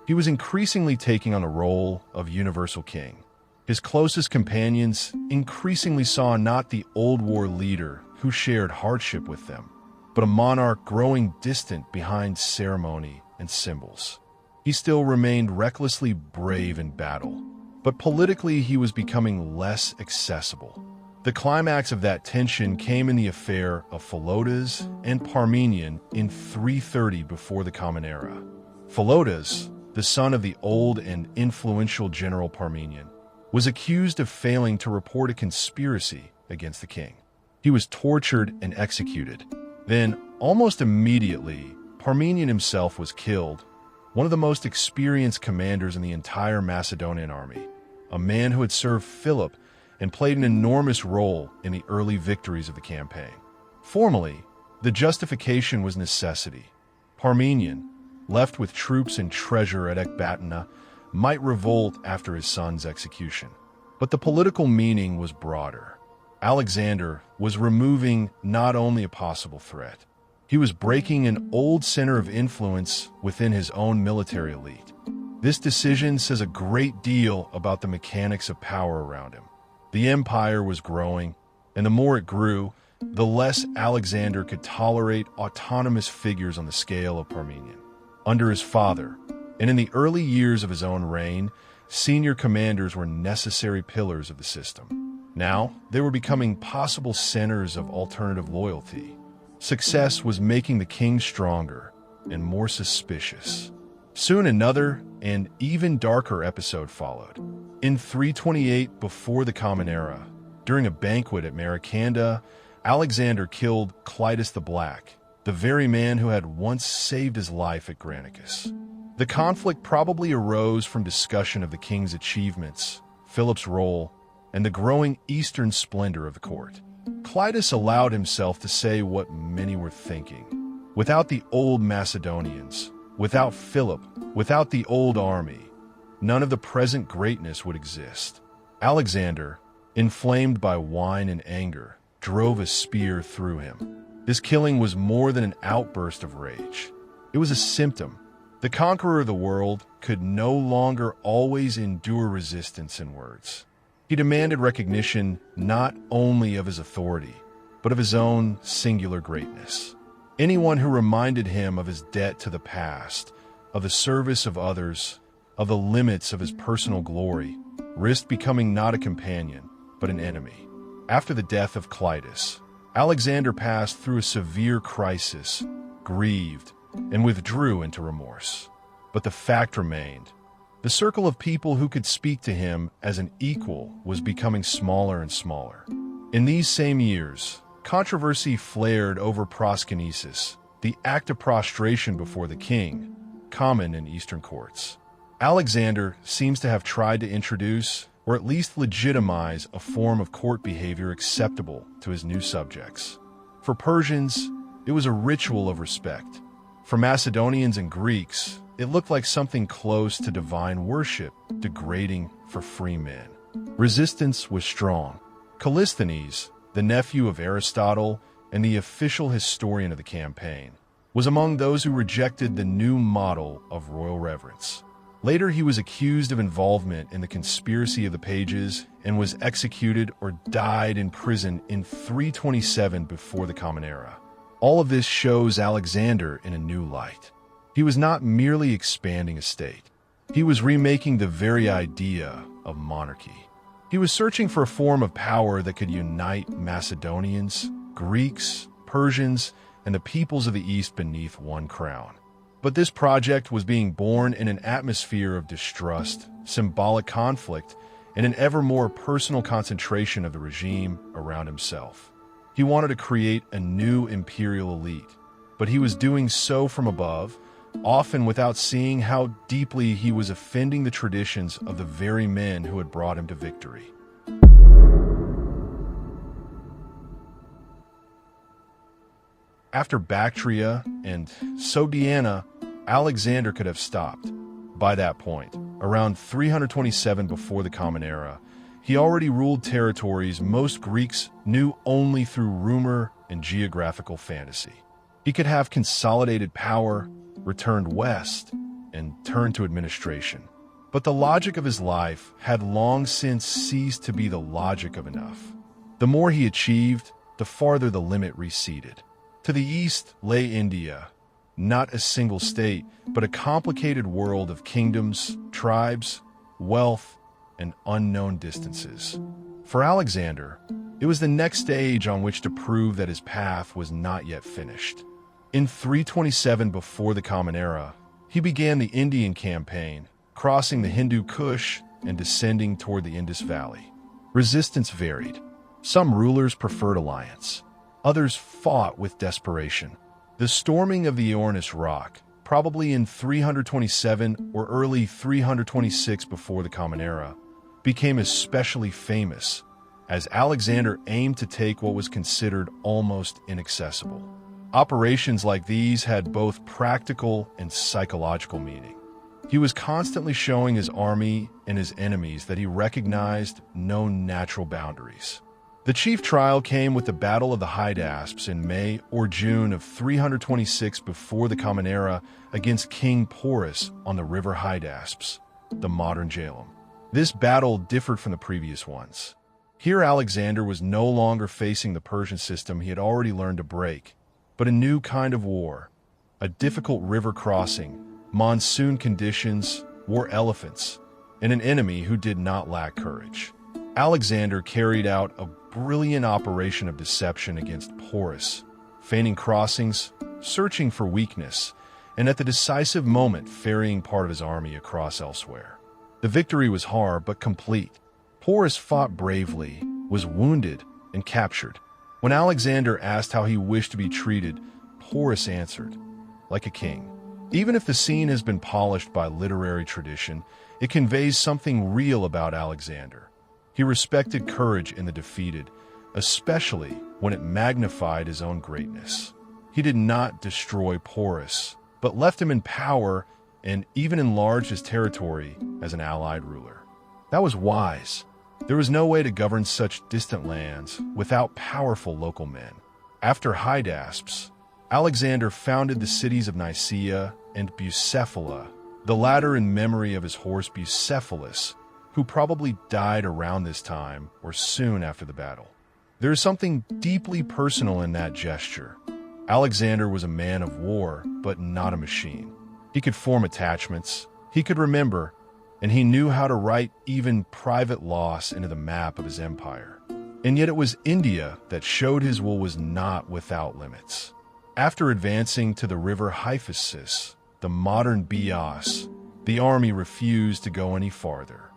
He was increasingly taking on the role of universal king. His closest companions increasingly saw not the old war leader who shared hardship with them, but a monarch growing distant behind ceremony and symbols. He still remained recklessly brave in battle, but politically he was becoming less accessible. The climax of that tension came in the affair of Philotas and Parmenion in 330 before the Common Era. Philotas, the son of the old and influential general Parmenion, was accused of failing to report a conspiracy against the king. He was tortured and executed. Then, almost immediately, Parmenion himself was killed, one of the most experienced commanders in the entire Macedonian army, a man who had served Philip and played an enormous role in the early victories of the campaign. Formally, the justification was necessity. Parmenion, left with troops and treasure at Ecbatana, might revolt after his son's execution. But the political meaning was broader. Alexander was removing not only a possible threat, he was breaking an old center of influence within his own military elite. This decision says a great deal about the mechanics of power around him. The empire was growing, and the more it grew, the less Alexander could tolerate autonomous figures on the scale of Parmenion. Under his father, and in the early years of his own reign, senior commanders were necessary pillars of the system. Now, they were becoming possible centers of alternative loyalty. Success was making the king stronger and more suspicious. Soon another and even darker episode followed. In 328 before the Common Era, during a banquet at Maracanda, Alexander killed Clitus the Black, the very man who had once saved his life at Granicus. The conflict probably arose from discussion of the king's achievements, Philip's role, and the growing eastern splendor of the court. Clitus allowed himself to say what many were thinking. Without the old Macedonians, without Philip, without the old army, none of the present greatness would exist. Alexander, inflamed by wine and anger, drove a spear through him. This killing was more than an outburst of rage. It was a symptom. The conqueror of the world could no longer always endure resistance in words. He demanded recognition not only of his authority, but of his own singular greatness. Anyone who reminded him of his debt to the past, of the service of others, of the limits of his personal glory, risked becoming not a companion, but an enemy. After the death of Clitus, Alexander passed through a severe crisis, grieved, and withdrew into remorse. But the fact remained. The circle of people who could speak to him as an equal was becoming smaller and smaller. In these same years, controversy flared over proskynesis, the act of prostration before the king, common in Eastern courts. Alexander seems to have tried to introduce, or at least legitimize, a form of court behavior acceptable to his new subjects. For Persians, it was a ritual of respect. For Macedonians and Greeks, it looked like something close to divine worship, degrading for free men. Resistance was strong. Callisthenes, the nephew of Aristotle and the official historian of the campaign, was among those who rejected the new model of royal reverence. Later, he was accused of involvement in the conspiracy of the pages and was executed or died in prison in 327 before the Common Era. All of this shows Alexander in a new light. He was not merely expanding a state. He was remaking the very idea of monarchy. He was searching for a form of power that could unite Macedonians, Greeks, Persians, and the peoples of the East beneath one crown. But this project was being born in an atmosphere of distrust, symbolic conflict, and an ever more personal concentration of the regime around himself. He wanted to create a new imperial elite, but he was doing so from above, often without seeing how deeply he was offending the traditions of the very men who had brought him to victory. After Bactria and Sogdiana, Alexander could have stopped. By that point, around 327 before the Common Era, he already ruled territories most Greeks knew only through rumor and geographical fantasy. He could have consolidated power, returned west, and turned to administration. But the logic of his life had long since ceased to be the logic of enough. The more he achieved, the farther the limit receded. To the east lay India, not a single state, but a complicated world of kingdoms, tribes, wealth, and unknown distances. For Alexander, it was the next stage on which to prove that his path was not yet finished. In 327 before the Common Era, he began the Indian campaign, crossing the Hindu Kush and descending toward the Indus Valley. Resistance varied. Some rulers preferred alliance. Others fought with desperation. The storming of the Ionis Rock, probably in 327 or early 326 before the Common Era, became especially famous as Alexander aimed to take what was considered almost inaccessible. Operations like these had both practical and psychological meaning. He was constantly showing his army and his enemies that he recognized no natural boundaries. The chief trial came with the Battle of the Hydaspes in May or June of 326 before the Common Era against King Porus on the river Hydaspes, the modern Jalem. This battle differed from the previous ones. Here Alexander was no longer facing the Persian system he had already learned to break, but a new kind of war, a difficult river crossing, monsoon conditions, war elephants, and an enemy who did not lack courage. Alexander carried out a brilliant operation of deception against Porus, feigning crossings, searching for weakness, and at the decisive moment ferrying part of his army across elsewhere. The victory was hard but complete. Porus fought bravely, was wounded, and captured. When Alexander asked how he wished to be treated, Porus answered, like a king. Even if the scene has been polished by literary tradition, it conveys something real about Alexander. He respected courage in the defeated, especially when it magnified his own greatness. He did not destroy Porus, but left him in power and even enlarged his territory as an allied ruler. That was wise. There was no way to govern such distant lands without powerful local men. After Hydaspes, Alexander founded the cities of Nicaea and Bucephala, the latter in memory of his horse Bucephalus, who probably died around this time or soon after the battle. There is something deeply personal in that gesture. Alexander was a man of war, but not a machine. He could form attachments, he could remember, and he knew how to write even private loss into the map of his empire. And yet it was India that showed his will was not without limits. After advancing to the river Hyphasis, the modern Bios, the army refused to go any farther.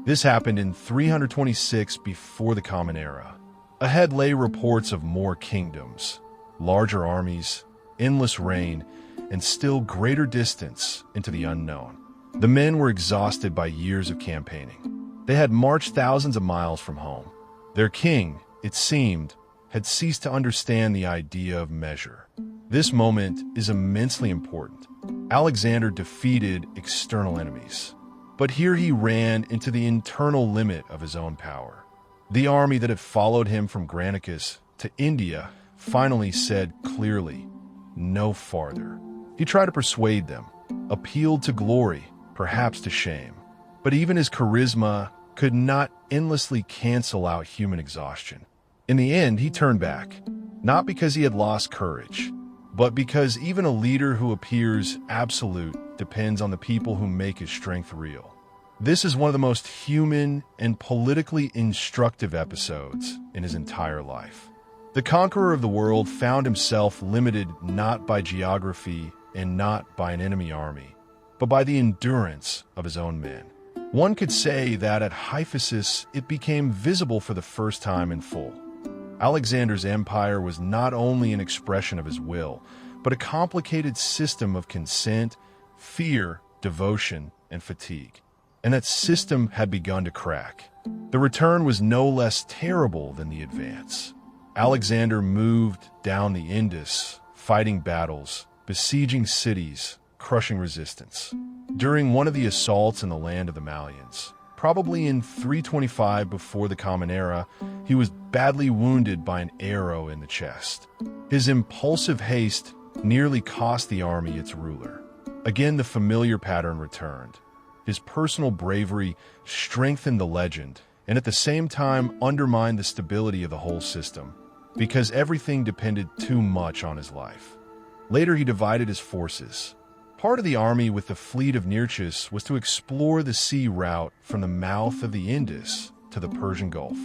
This happened in 326 before the Common Era. Ahead lay reports of more kingdoms, larger armies, endless reign, and still greater distance into the unknown. The men were exhausted by years of campaigning. They had marched thousands of miles from home. Their king, it seemed, had ceased to understand the idea of measure. This moment is immensely important. Alexander defeated external enemies. But here he ran into the internal limit of his own power. The army that had followed him from Granicus to India finally said clearly, no farther. He tried to persuade them, appealed to glory, perhaps to shame. But even his charisma could not endlessly cancel out human exhaustion. In the end, he turned back, not because he had lost courage, but because even a leader who appears absolute depends on the people who make his strength real. This is one of the most human and politically instructive episodes in his entire life. The conqueror of the world found himself limited not by geography and not by an enemy army, but by the endurance of his own men. One could say that at Hyphasis it became visible for the first time in full. Alexander's empire was not only an expression of his will, but a complicated system of consent, fear, devotion, and fatigue. And that system had begun to crack. The return was no less terrible than the advance. Alexander moved down the Indus, fighting battles, besieging cities, crushing resistance. During one of the assaults in the land of the Malians, probably in 325 before the Common Era, he was badly wounded by an arrow in the chest. His impulsive haste nearly cost the army its ruler. Again, the familiar pattern returned. His personal bravery strengthened the legend and at the same time undermined the stability of the whole system, because everything depended too much on his life. Later, he divided his forces. Part of the army with the fleet of Nearchus was to explore the sea route from the mouth of the Indus to the Persian Gulf.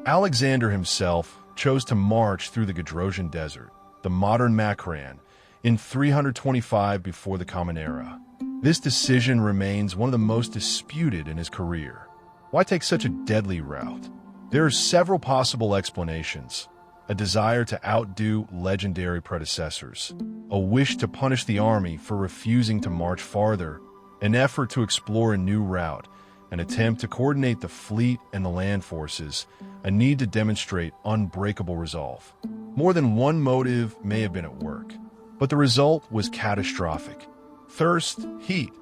Alexander himself chose to march through the Gadrosian Desert, the modern Makran, in 325 before the Common Era. This decision remains one of the most disputed in his career. Why take such a deadly route? There are several possible explanations. A desire to outdo legendary predecessors, a wish to punish the army for refusing to march farther, an effort to explore a new route, an attempt to coordinate the fleet and the land forces, a need to demonstrate unbreakable resolve. More than one motive may have been at work, but the result was catastrophic. Thirst, heat,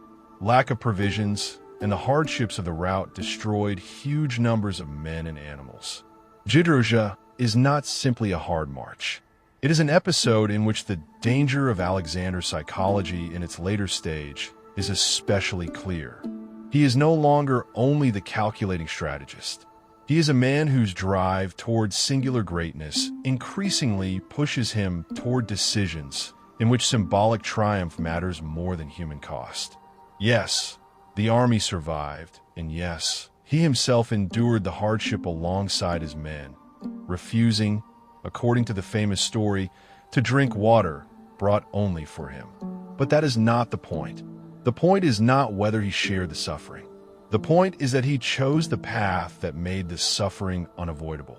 lack of provisions, and the hardships of the route destroyed huge numbers of men and animals. Gadrosia is not simply a hard march. It is an episode in which the danger of Alexander's psychology in its later stage is especially clear. He is no longer only the calculating strategist. He is a man whose drive toward singular greatness increasingly pushes him toward decisions in which symbolic triumph matters more than human cost. Yes, the army survived, and yes, he himself endured the hardship alongside his men, refusing, according to the famous story, to drink water brought only for him. But that is not the point. The point is not whether he shared the suffering. The point is that he chose the path that made the suffering unavoidable.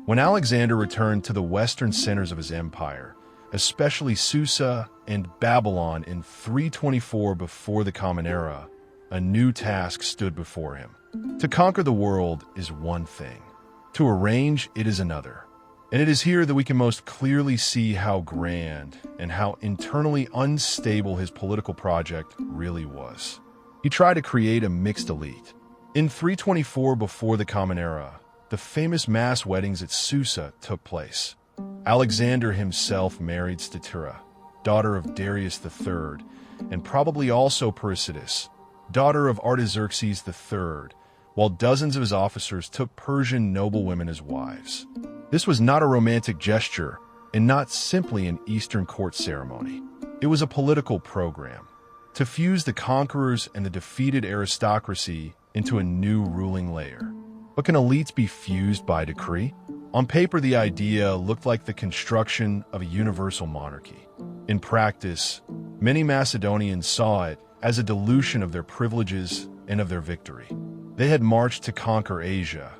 When Alexander returned to the western centers of his empire, especially Susa and Babylon in 324 before the Common Era, a new task stood before him. To conquer the world is one thing. To arrange it is another. And it is here that we can most clearly see how grand and how internally unstable his political project really was. He tried to create a mixed elite. In 324 before the Common Era, the famous mass weddings at Susa took place. Alexander himself married Stateira, daughter of Darius III, and probably also Persidas, daughter of Artaxerxes III, while dozens of his officers took Persian noblewomen as wives. This was not a romantic gesture and not simply an Eastern court ceremony. It was a political program to fuse the conquerors and the defeated aristocracy into a new ruling layer. But can elites be fused by decree? On paper, the idea looked like the construction of a universal monarchy. In practice, many Macedonians saw it as a dilution of their privileges and of their victory. They had marched to conquer Asia,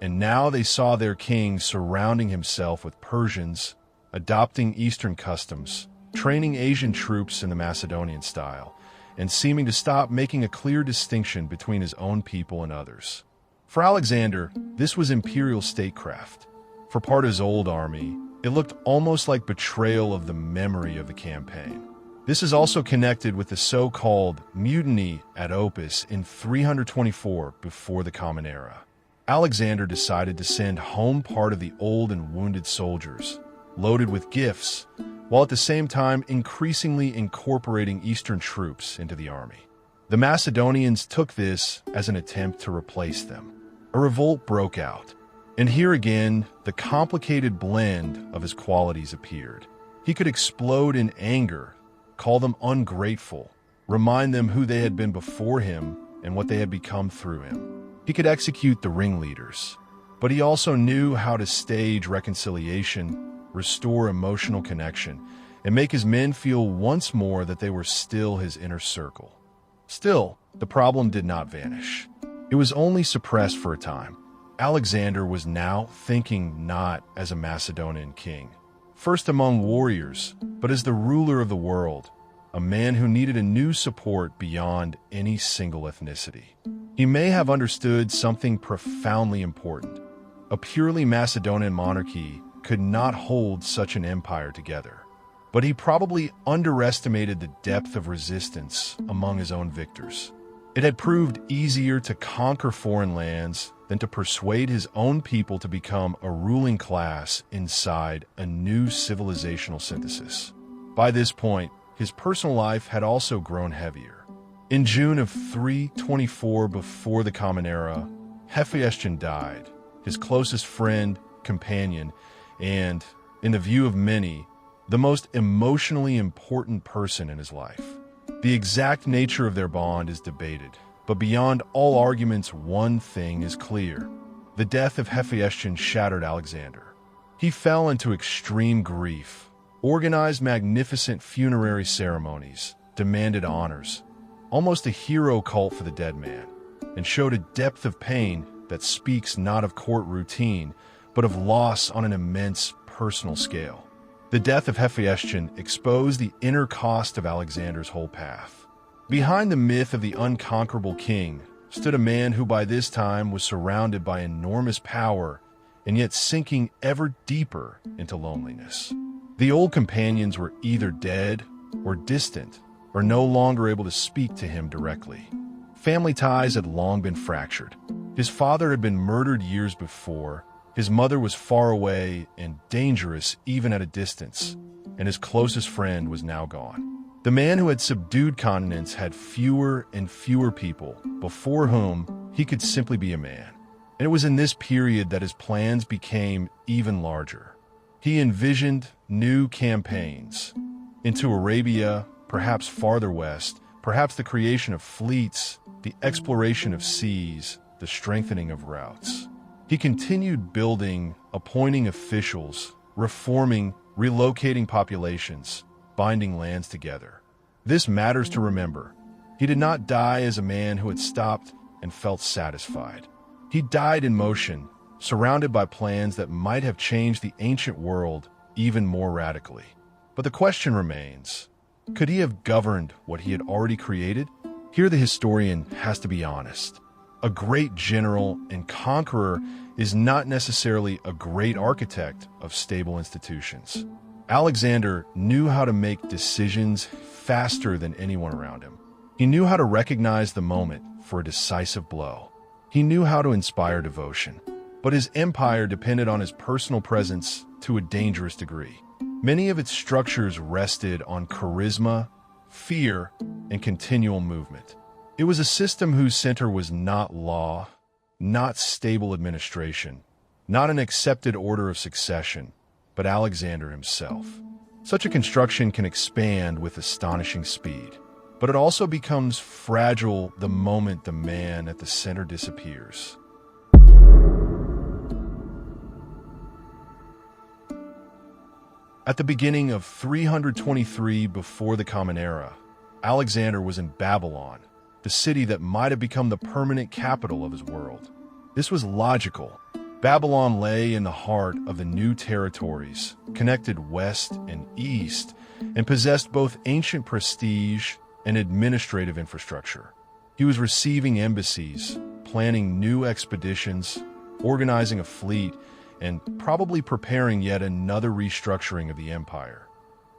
and now they saw their king surrounding himself with Persians, adopting Eastern customs, training Asian troops in the Macedonian style, and seeming to stop making a clear distinction between his own people and others. For Alexander, this was imperial statecraft. For part of his old army, it looked almost like betrayal of the memory of the campaign. This is also connected with the so-called mutiny at Opus in 324 before the Common Era. Alexander decided to send home part of the old and wounded soldiers, loaded with gifts, while at the same time increasingly incorporating Eastern troops into the army. The Macedonians took this as an attempt to replace them. A revolt broke out, and here again, the complicated blend of his qualities appeared. He could explode in anger, call them ungrateful, remind them who they had been before him and what they had become through him. He could execute the ringleaders, but he also knew how to stage reconciliation, restore emotional connection, and make his men feel once more that they were still his inner circle. Still, the problem did not vanish. It was only suppressed for a time. Alexander was now thinking not as a Macedonian king, first among warriors, but as the ruler of the world, a man who needed a new support beyond any single ethnicity. He may have understood something profoundly important. A purely Macedonian monarchy could not hold such an empire together. But he probably underestimated the depth of resistance among his own victors. It had proved easier to conquer foreign lands than to persuade his own people to become a ruling class inside a new civilizational synthesis. By this point, his personal life had also grown heavier. In June of 324 before the Common Era, Hephaestion died, his closest friend, companion, and, in the view of many, the most emotionally important person in his life. The exact nature of their bond is debated, but beyond all arguments, one thing is clear. The death of Hephaestion shattered Alexander. He fell into extreme grief, organized magnificent funerary ceremonies, demanded honors, almost a hero cult for the dead man, and showed a depth of pain that speaks not of court routine, but of loss on an immense personal scale. The death of Hephaestion exposed the inner cost of Alexander's whole path. Behind the myth of the unconquerable king stood a man who by this time was surrounded by enormous power and yet sinking ever deeper into loneliness. The old companions were either dead or distant or no longer able to speak to him directly. Family ties had long been fractured. His father had been murdered years before, his mother was far away and dangerous even at a distance, and his closest friend was now gone. The man who had subdued continents had fewer and fewer people before whom he could simply be a man. And it was in this period that his plans became even larger. He envisioned new campaigns into Arabia, perhaps farther west, perhaps the creation of fleets, the exploration of seas, the strengthening of routes. He continued building, appointing officials, reforming, relocating populations, binding lands together. This matters to remember. He did not die as a man who had stopped and felt satisfied. He died in motion, surrounded by plans that might have changed the ancient world even more radically. But the question remains, could he have governed what he had already created? Here the historian has to be honest. A great general and conqueror is not necessarily a great architect of stable institutions. Alexander knew how to make decisions faster than anyone around him. He knew how to recognize the moment for a decisive blow. He knew how to inspire devotion, but his empire depended on his personal presence to a dangerous degree. Many of its structures rested on charisma, fear, and continual movement. It was a system whose center was not law, not stable administration, not an accepted order of succession, but Alexander himself. Such a construction can expand with astonishing speed, but it also becomes fragile the moment the man at the center disappears. At the beginning of 323 before the Common Era, Alexander was in Babylon, the city that might have become the permanent capital of his world. This was logical. Babylon lay in the heart of the new territories, connected west and east, and possessed both ancient prestige and administrative infrastructure. He was receiving embassies, planning new expeditions, organizing a fleet, and probably preparing yet another restructuring of the empire.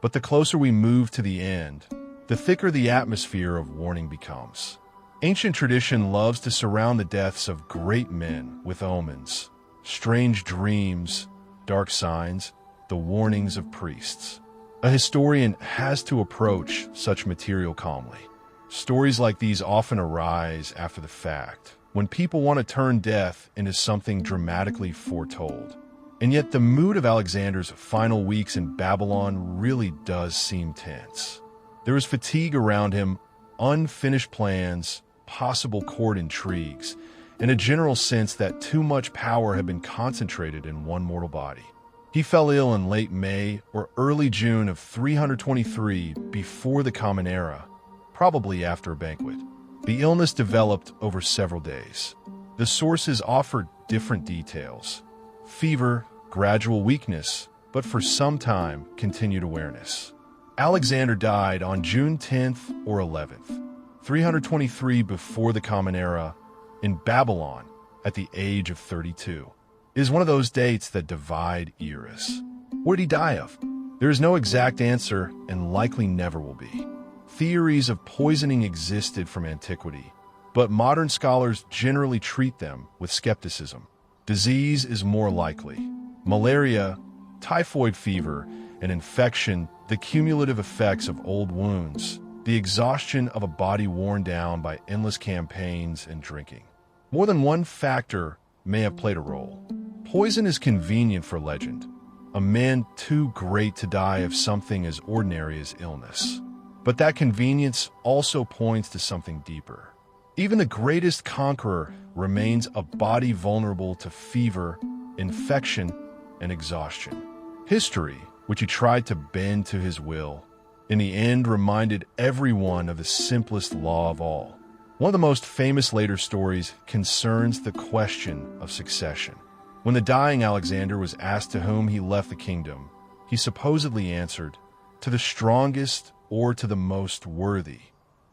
But the closer we move to the end, the thicker the atmosphere of warning becomes. Ancient tradition loves to surround the deaths of great men with omens, strange dreams, dark signs, the warnings of priests. A historian has to approach such material calmly. Stories like these often arise after the fact, when people want to turn death into something dramatically foretold. And yet the mood of Alexander's final weeks in Babylon really does seem tense. There is fatigue around him, unfinished plans, possible court intrigues, and a general sense that too much power had been concentrated in one mortal body. He fell ill in late May or early June of 323 before the Common Era, probably after a banquet. The illness developed over several days. The sources offered different details. Fever, gradual weakness, but for some time, continued awareness. Alexander died on June 10th or 11th, 323 before the Common Era, in Babylon at the age of 32. It is one of those dates that divide eras. What did he die of? There is no exact answer and likely never will be. Theories of poisoning existed from antiquity, but modern scholars generally treat them with skepticism. Disease is more likely. Malaria, typhoid fever, an infection, the cumulative effects of old wounds, the exhaustion of a body worn down by endless campaigns and drinking. More than one factor may have played a role. Poison is convenient for legend, a man too great to die of something as ordinary as illness. But that convenience also points to something deeper. Even the greatest conqueror remains a body vulnerable to fever, infection, and exhaustion. History, which he tried to bend to his will, in the end reminded everyone of the simplest law of all. One of the most famous later stories concerns the question of succession. When the dying Alexander was asked to whom he left the kingdom, he supposedly answered, "To the strongest or to the most worthy."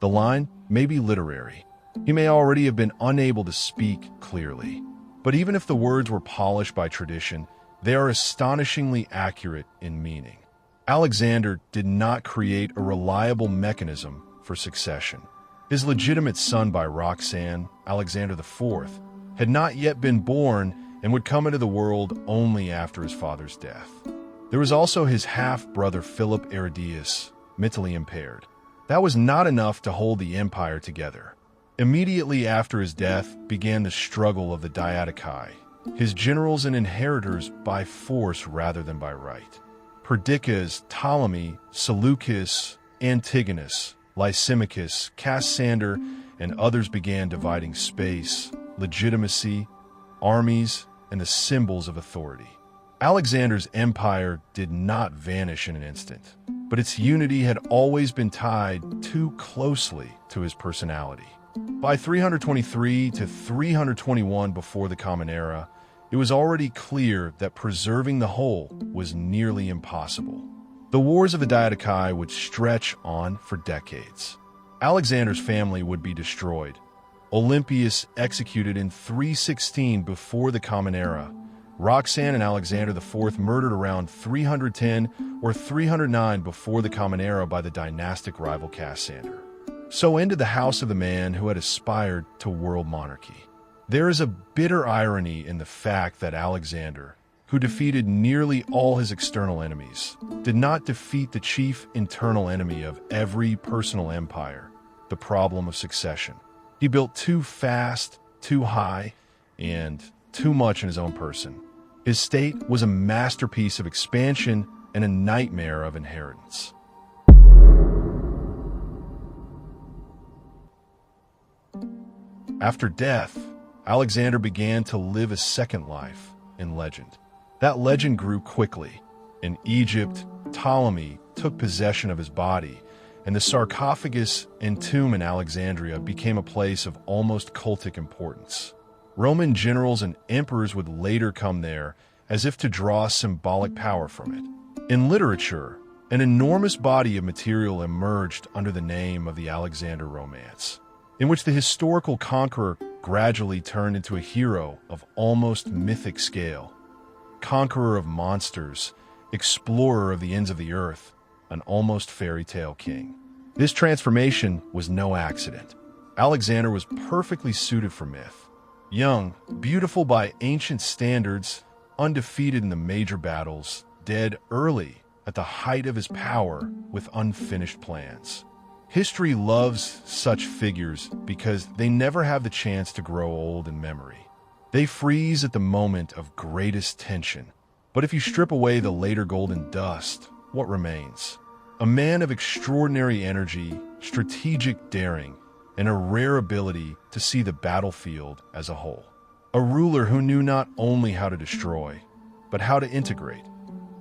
The line may be literary. He may already have been unable to speak clearly. But even if the words were polished by tradition, they are astonishingly accurate in meaning. Alexander did not create a reliable mechanism for succession. His legitimate son by Roxanne, Alexander IV, had not yet been born and would come into the world only after his father's death. There was also his half-brother Philip Aridius, mentally impaired. That was not enough to hold the empire together. Immediately after his death began the struggle of the Diadochi, his generals and inheritors by force rather than by right. Perdiccas, Ptolemy, Seleucus, Antigonus, Lysimachus, Cassander, and others began dividing space, legitimacy, armies, and the symbols of authority. Alexander's empire did not vanish in an instant, but its unity had always been tied too closely to his personality. By 323 to 321 before the Common Era, it was already clear that preserving the whole was nearly impossible. The wars of the Diadochi would stretch on for decades. Alexander's family would be destroyed. Olympius executed in 316 before the Common Era. Roxanne and Alexander IV murdered around 310 or 309 before the Common Era by the dynastic rival Cassander. So ended the house of the man who had aspired to world monarchy. There is a bitter irony in the fact that Alexander, who defeated nearly all his external enemies, did not defeat the chief internal enemy of every personal empire, the problem of succession. He built too fast, too high, and too much in his own person. His state was a masterpiece of expansion and a nightmare of inheritance. After death, Alexander began to live a second life in legend. That legend grew quickly. In Egypt, Ptolemy took possession of his body, and the sarcophagus and tomb in Alexandria became a place of almost cultic importance. Roman generals and emperors would later come there as if to draw symbolic power from it. In literature, an enormous body of material emerged under the name of the Alexander Romance, in which the historical conqueror gradually turned into a hero of almost mythic scale. Conqueror of monsters, explorer of the ends of the earth, an almost fairy tale king. This transformation was no accident. Alexander was perfectly suited for myth. Young, beautiful by ancient standards, undefeated in the major battles, dead early at the height of his power with unfinished plans. History loves such figures because they never have the chance to grow old in memory. They freeze at the moment of greatest tension. But if you strip away the later golden dust, what remains? A man of extraordinary energy, strategic daring, and a rare ability to see the battlefield as a whole. A ruler who knew not only how to destroy, but how to integrate.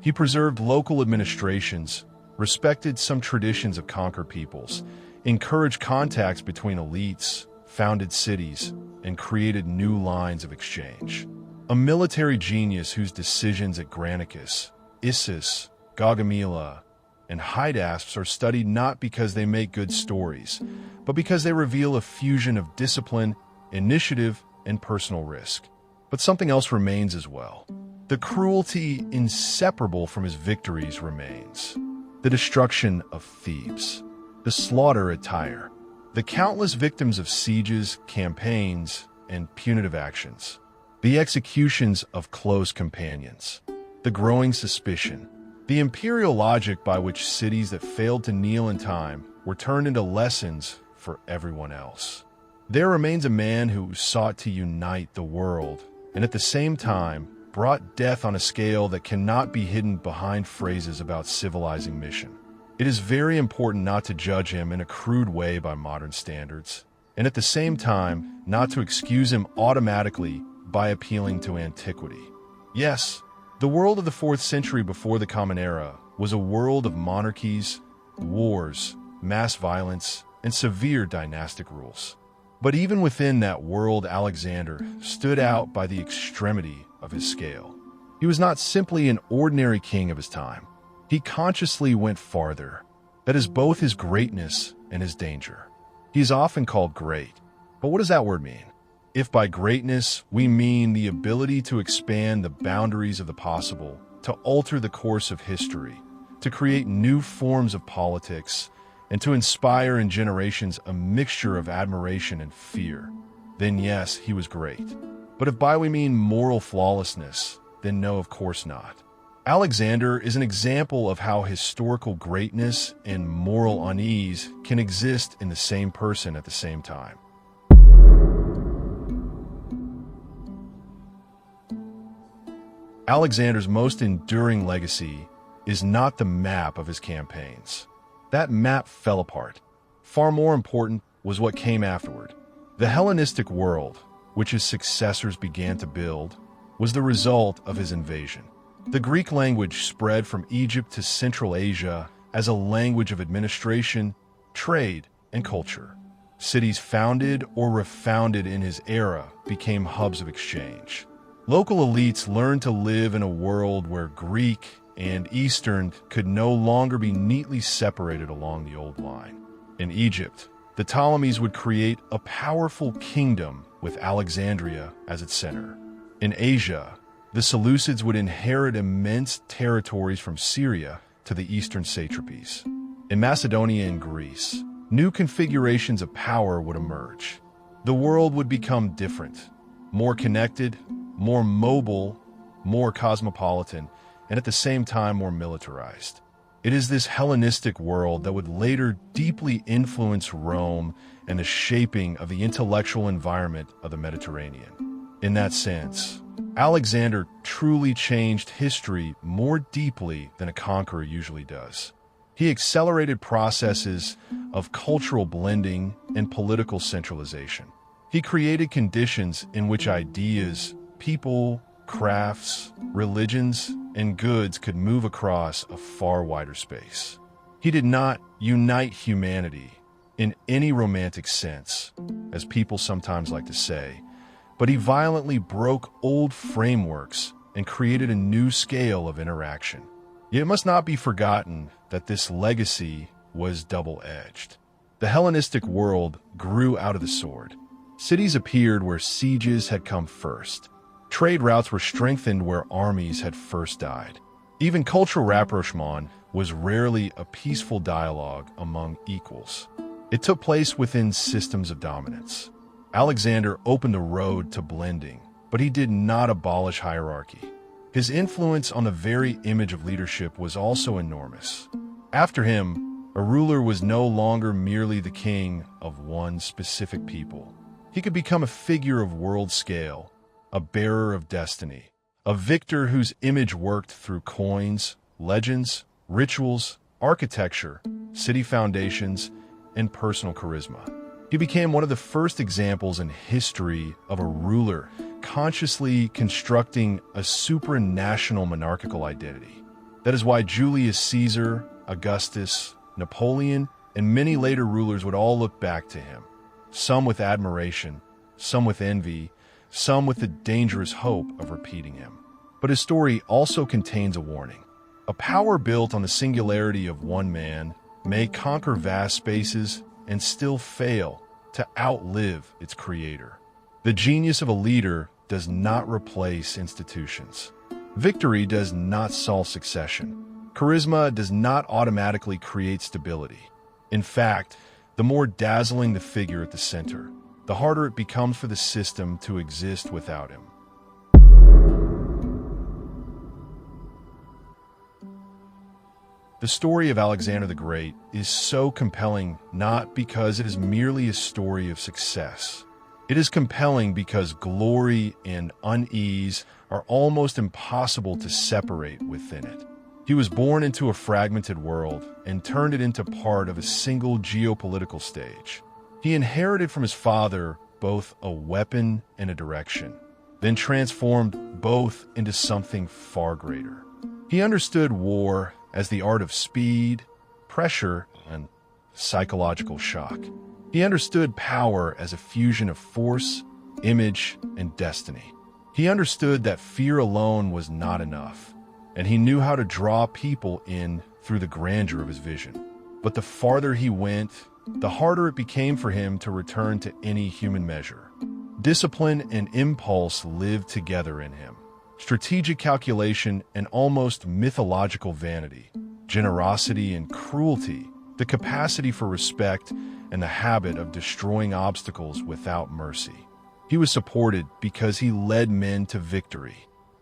He preserved local administrations, respected some traditions of conquered peoples, encouraged contacts between elites, founded cities, and created new lines of exchange. A military genius whose decisions at Granicus, Issus, Gaugamela, and Hydaspes are studied not because they make good stories, but because they reveal a fusion of discipline, initiative, and personal risk. But something else remains as well. The cruelty inseparable from his victories remains. The destruction of Thebes, the slaughter at Tyre, the countless victims of sieges, campaigns, and punitive actions, the executions of close companions, the growing suspicion, the imperial logic by which cities that failed to kneel in time were turned into lessons for everyone else. There remains a man who sought to unite the world and at the same time brought death on a scale that cannot be hidden behind phrases about civilizing mission. It is very important not to judge him in a crude way by modern standards, and at the same time not to excuse him automatically by appealing to antiquity. Yes, the world of the 4th century before the Common Era was a world of monarchies, wars, mass violence, and severe dynastic rules. But even within that world, Alexander stood out by the extremity of his scale. He was not simply an ordinary king of his time. He consciously went farther. That is both his greatness and his danger. He is often called great. But what does that word mean? If by greatness we mean the ability to expand the boundaries of the possible, to alter the course of history, to create new forms of politics, and to inspire in generations a mixture of admiration and fear, then yes, he was great. But if by we mean moral flawlessness, then no, of course not. Alexander is an example of how historical greatness and moral unease can exist in the same person at the same time. Alexander's most enduring legacy is not the map of his campaigns. That map fell apart. Far more important was what came afterward. The Hellenistic world, which his successors began to build, was the result of his invasion. The Greek language spread from Egypt to Central Asia as a language of administration, trade, and culture. Cities founded or refounded in his era became hubs of exchange. Local elites learned to live in a world where Greek and Eastern could no longer be neatly separated along the old line. In Egypt, the Ptolemies would create a powerful kingdom with Alexandria as its center. In Asia, the Seleucids would inherit immense territories from Syria to the eastern satrapies. In Macedonia and Greece, new configurations of power would emerge. The world would become different, more connected, more mobile, more cosmopolitan, and at the same time more militarized. It is this Hellenistic world that would later deeply influence Rome and the shaping of the intellectual environment of the Mediterranean. In that sense, Alexander truly changed history more deeply than a conqueror usually does. He accelerated processes of cultural blending and political centralization. He created conditions in which ideas, people, crafts, religions, and goods could move across a far wider space. He did not unite humanity in any romantic sense, as people sometimes like to say, but he violently broke old frameworks and created a new scale of interaction. Yet it must not be forgotten that this legacy was double-edged. The Hellenistic world grew out of the sword. Cities appeared where sieges had come first. Trade routes were strengthened where armies had first died. Even cultural rapprochement was rarely a peaceful dialogue among equals. It took place within systems of dominance. Alexander opened a road to blending, but he did not abolish hierarchy. His influence on the very image of leadership was also enormous. After him, a ruler was no longer merely the king of one specific people. He could become a figure of world scale, a bearer of destiny, a victor whose image worked through coins, legends, rituals, architecture, city foundations, and personal charisma. He became one of the first examples in history of a ruler consciously constructing a supranational monarchical identity. That is why Julius Caesar, Augustus, Napoleon, and many later rulers would all look back to him, some with admiration, some with envy, some with the dangerous hope of repeating him. But his story also contains a warning. A power built on the singularity of one man may conquer vast spaces and still fail to outlive its creator. The genius of a leader does not replace institutions. Victory does not solve succession. Charisma does not automatically create stability. In fact, the more dazzling the figure at the center, the harder it becomes for the system to exist without him. The story of Alexander the Great is so compelling not because it is merely a story of success. It is compelling because glory and unease are almost impossible to separate within it. He was born into a fragmented world and turned it into part of a single geopolitical stage. He inherited from his father both a weapon and a direction, then transformed both into something far greater. He understood war as the art of speed, pressure, and psychological shock. He understood power as a fusion of force, image, and destiny. He understood that fear alone was not enough, and he knew how to draw people in through the grandeur of his vision. But the farther he went, the harder it became for him to return to any human measure. Discipline and impulse lived together in him. Strategic calculation and almost mythological vanity, generosity and cruelty the capacity for respect, and the habit of destroying obstacles without mercy. He was supported because he led men to victory.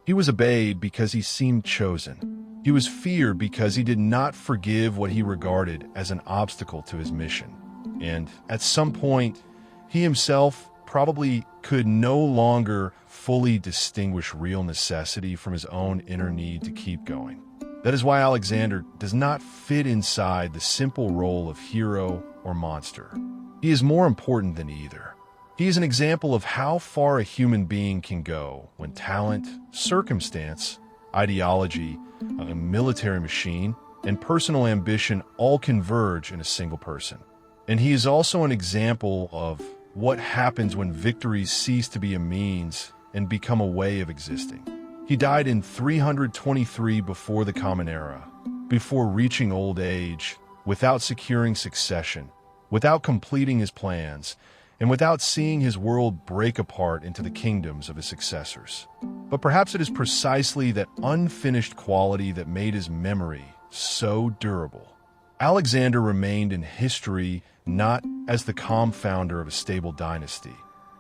He was obeyed because he seemed chosen. He was feared because he did not forgive what he regarded as an obstacle to his mission. And at some point, he himself probably could no longer fully distinguish real necessity from his own inner need to keep going. That is why Alexander does not fit inside the simple role of hero or monster. He is more important than either. He is an example of how far a human being can go when talent, circumstance, ideology, a military machine, and personal ambition all converge in a single person. And he is also an example of what happens when victories cease to be a means and become a way of existing. He died in 323 before the Common Era, before reaching old age, without securing succession, without completing his plans, and without seeing his world break apart into the kingdoms of his successors. But perhaps it is precisely that unfinished quality that made his memory so durable. Alexander remained in history not as the calm founder of a stable dynasty,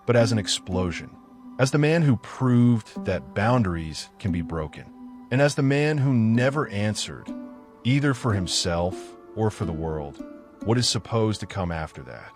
but as an explosion, as the man who proved that boundaries can be broken, and as the man who never answered, either for himself or for the world, what is supposed to come after that.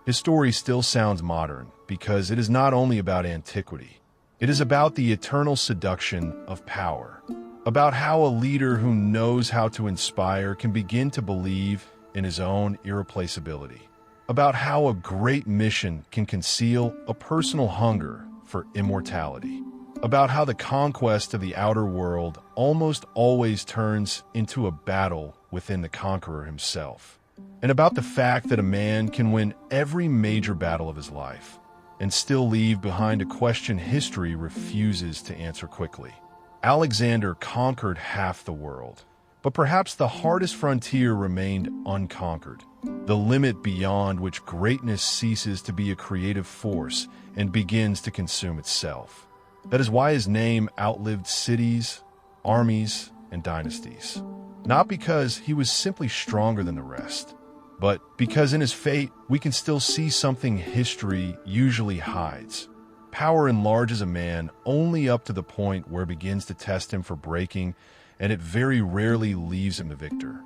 His story still sounds modern because it is not only about antiquity, it is about the eternal seduction of power, about how a leader who knows how to inspire can begin to believe in his own irreplaceability, about how a great mission can conceal a personal hunger for immortality, about how the conquest of the outer world almost always turns into a battle within the conqueror himself, and about the fact that a man can win every major battle of his life and still leave behind a question history refuses to answer quickly. Alexander conquered half the world, but perhaps the hardest frontier remained unconquered, the limit beyond which greatness ceases to be a creative force and begins to consume itself. That is why his name outlived cities, armies, and dynasties. Not because he was simply stronger than the rest, but because in his fate we can still see something history usually hides. Power enlarges a man only up to the point where it begins to test him for breaking, and it very rarely leaves him the victor.